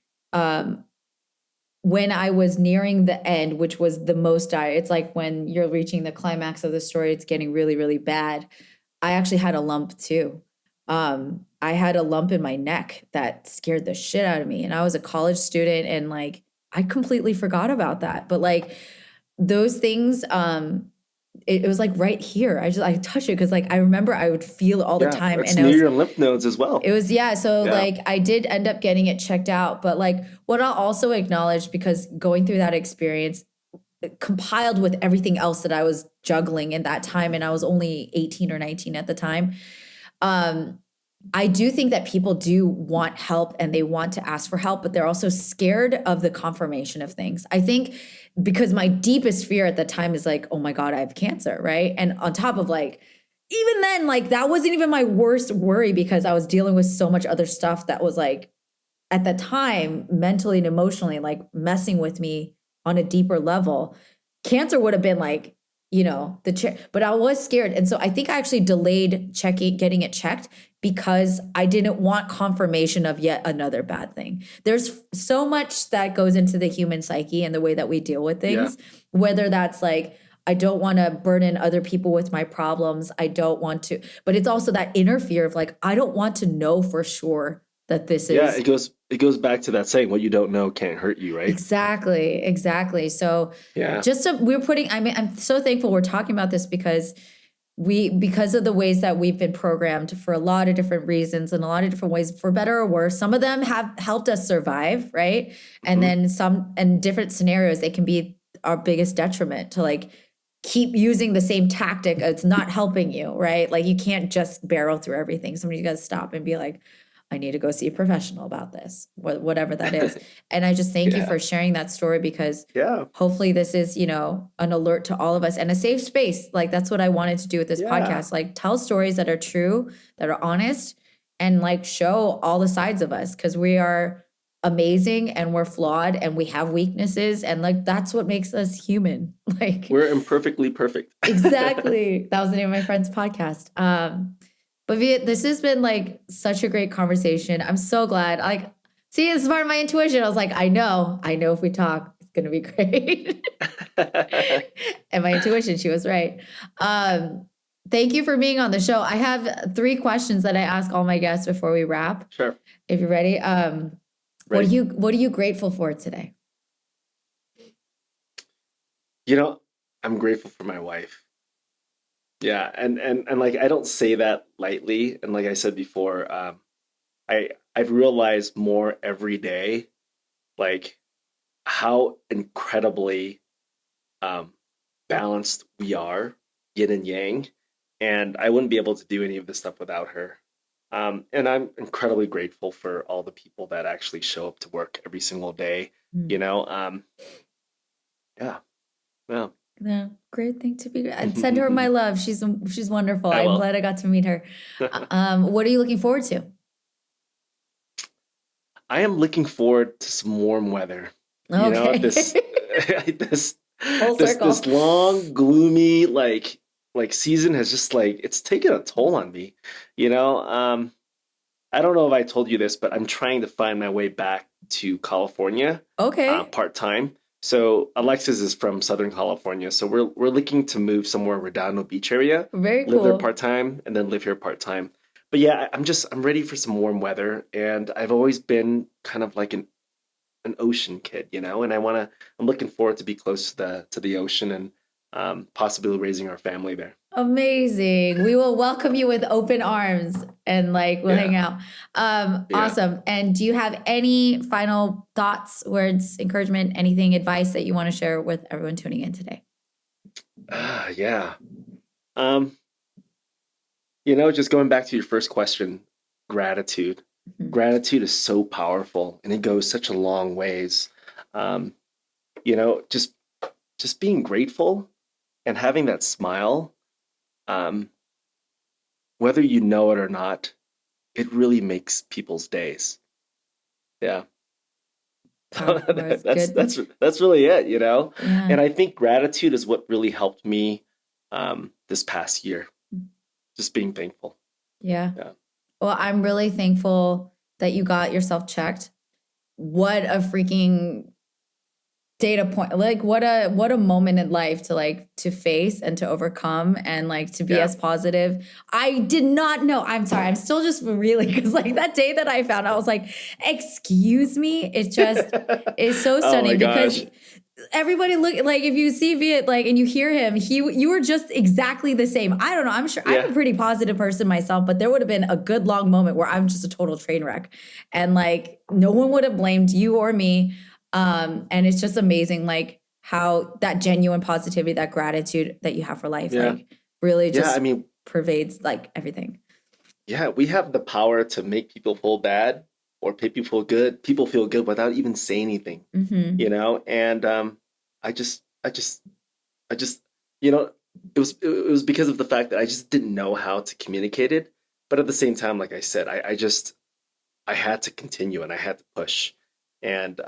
when I was nearing the end, which was the most dire, it's like when you're reaching the climax of the story, it's getting really, really bad. I actually had a lump too. I had a lump in my neck that scared the shit out of me. And I was a college student, and like I completely forgot about that. But like those things, it was like right here. I touched it because like I remember I would feel it all the Yeah. time. It's And near your lymph nodes as well. it was, yeah. So Yeah. like I did end up getting it checked out. But like what I'll also acknowledge, because going through that experience compiled with everything else that I was juggling in that time, and I was only 18 or 19 at the time. I do think that people do want help and they want to ask for help, but they're also scared of the confirmation of things. I think because my deepest fear at the time is like, oh my God, I have cancer, right? And on top of like, even then, like that wasn't even my worst worry because I was dealing with so much other stuff that was like, at the time, mentally and emotionally, like messing with me on a deeper level. Cancer would have been like, you know, but I was scared. And so I think I actually delayed getting it checked because I didn't want confirmation of yet another bad thing. There's so much that goes into the human psyche and the way that we deal with things, whether that's like, I don't want to burden other people with my problems. I don't want to, but it's also that inner fear of like, I don't want to know for sure that this is. Yeah, it goes back to that saying, what you don't know can't hurt you, right? Exactly. So Yeah. I'm so thankful we're talking about this because of the ways that we've been programmed for a lot of different reasons and a lot of different ways, for better or worse. Some of them have helped us survive, right? And then some, in different scenarios, they can be our biggest detriment to like keep using the same tactic. It's not helping you, right? Like you can't just barrel through everything. Somebody's got to stop and be like, I need to go see a professional about this, whatever that is. And I just thank you for sharing that story, because hopefully this is, you know, an alert to all of us and a safe space. Like that's what I wanted to do with this podcast. Like tell stories that are true, that are honest, and like show all the sides of us, because we are amazing and we're flawed and we have weaknesses, and like that's what makes us human. Like we're imperfectly perfect. Exactly. That was the name of my friend's podcast. But Viet, this has been like such a great conversation. I'm so glad. Like, see, it's part of my intuition. I was like, I know if we talk, it's gonna be great. And my intuition, she was right. Thank you for being on the show. I have 3 questions that I ask all my guests before we wrap. Sure. If you're ready. What are you grateful for today? You know, I'm grateful for my wife. Yeah, and like I don't say that lightly, and like I said before, I've realized more every day, like how incredibly balanced we are, yin and yang, and I wouldn't be able to do any of this stuff without her. And I'm incredibly grateful for all the people that actually show up to work every single day. You know, yeah. Yeah, great thing to be. I'd send her my love. She's wonderful. I'm glad I got to meet her. What are you looking forward to? I am looking forward to some warm weather. Okay. You know, this long, gloomy like season has just like it's taken a toll on me. You know, I don't know if I told you this, but I'm trying to find my way back to California. Okay. Part-time. So Alexis is from Southern California, so we're looking to move somewhere in Redondo Beach area. Very cool. Live there part-time and then live here part-time. But yeah, I'm ready for some warm weather, and I've always been kind of like an ocean kid, you know, and I'm looking forward to be close to the ocean and possibly raising our family there. Amazing. We will welcome you with open arms, and like we'll hang out. Awesome. And do you have any final thoughts, words, encouragement, anything, advice that you want to share with everyone tuning in today? Yeah. You know, just going back to your first question, gratitude. Gratitude is so powerful, and it goes such a long ways. You know, just being grateful and having that smile, whether you know it or not, it really makes people's days. Yeah. That's really it, you know? Yeah. And I think gratitude is what really helped me this past year. Just being thankful. Yeah. Well, I'm really thankful that you got yourself checked. What a freaking data point. Like what a moment in life to face and to overcome, and like to be as positive. I did not know. I'm sorry. I'm still just reeling, because like that day that I found, I was like, excuse me. It's just, it's so stunning, because everybody look, like if you see Viet, like, and you hear him, you were just exactly the same. I don't know. I'm sure I'm a pretty positive person myself, but there would have been a good long moment where I'm just a total train wreck, and like no one would have blamed you or me. And it's just amazing, like how that genuine positivity, that gratitude that you have for life, like really just pervades like everything. Yeah, we have the power to make people feel bad or make people feel good without even saying anything, you know? And I just, you know, it was because of the fact that I just didn't know how to communicate it. But at the same time, like I said, I had to continue and I had to push. And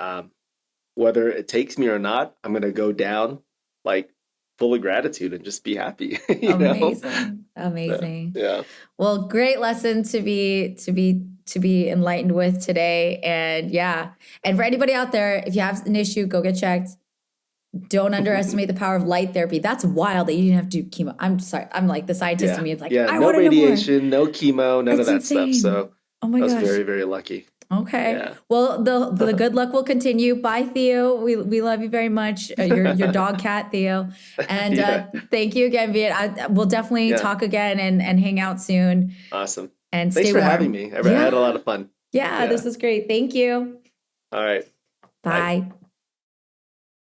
whether it takes me or not, I'm going to go down like full of gratitude and just be happy. Amazing. Yeah. Well, great lesson to be enlightened with today. And for anybody out there, if you have an issue, go get checked. Don't underestimate the power of light therapy. That's wild that you didn't have to do chemo. I'm sorry. I'm like the scientist in me. It's like, I no radiation, no chemo, none of that insane. stuff. So oh my I was gosh. very, very lucky. Okay. Yeah. Well, the good luck will continue. Bye, Theo. We love you very much. Your dog cat, Theo. And thank you again, Viet. We'll definitely talk again and hang out soon. Awesome. And thanks for having me. I had a lot of fun. Yeah, this was great. Thank you. All right. Bye.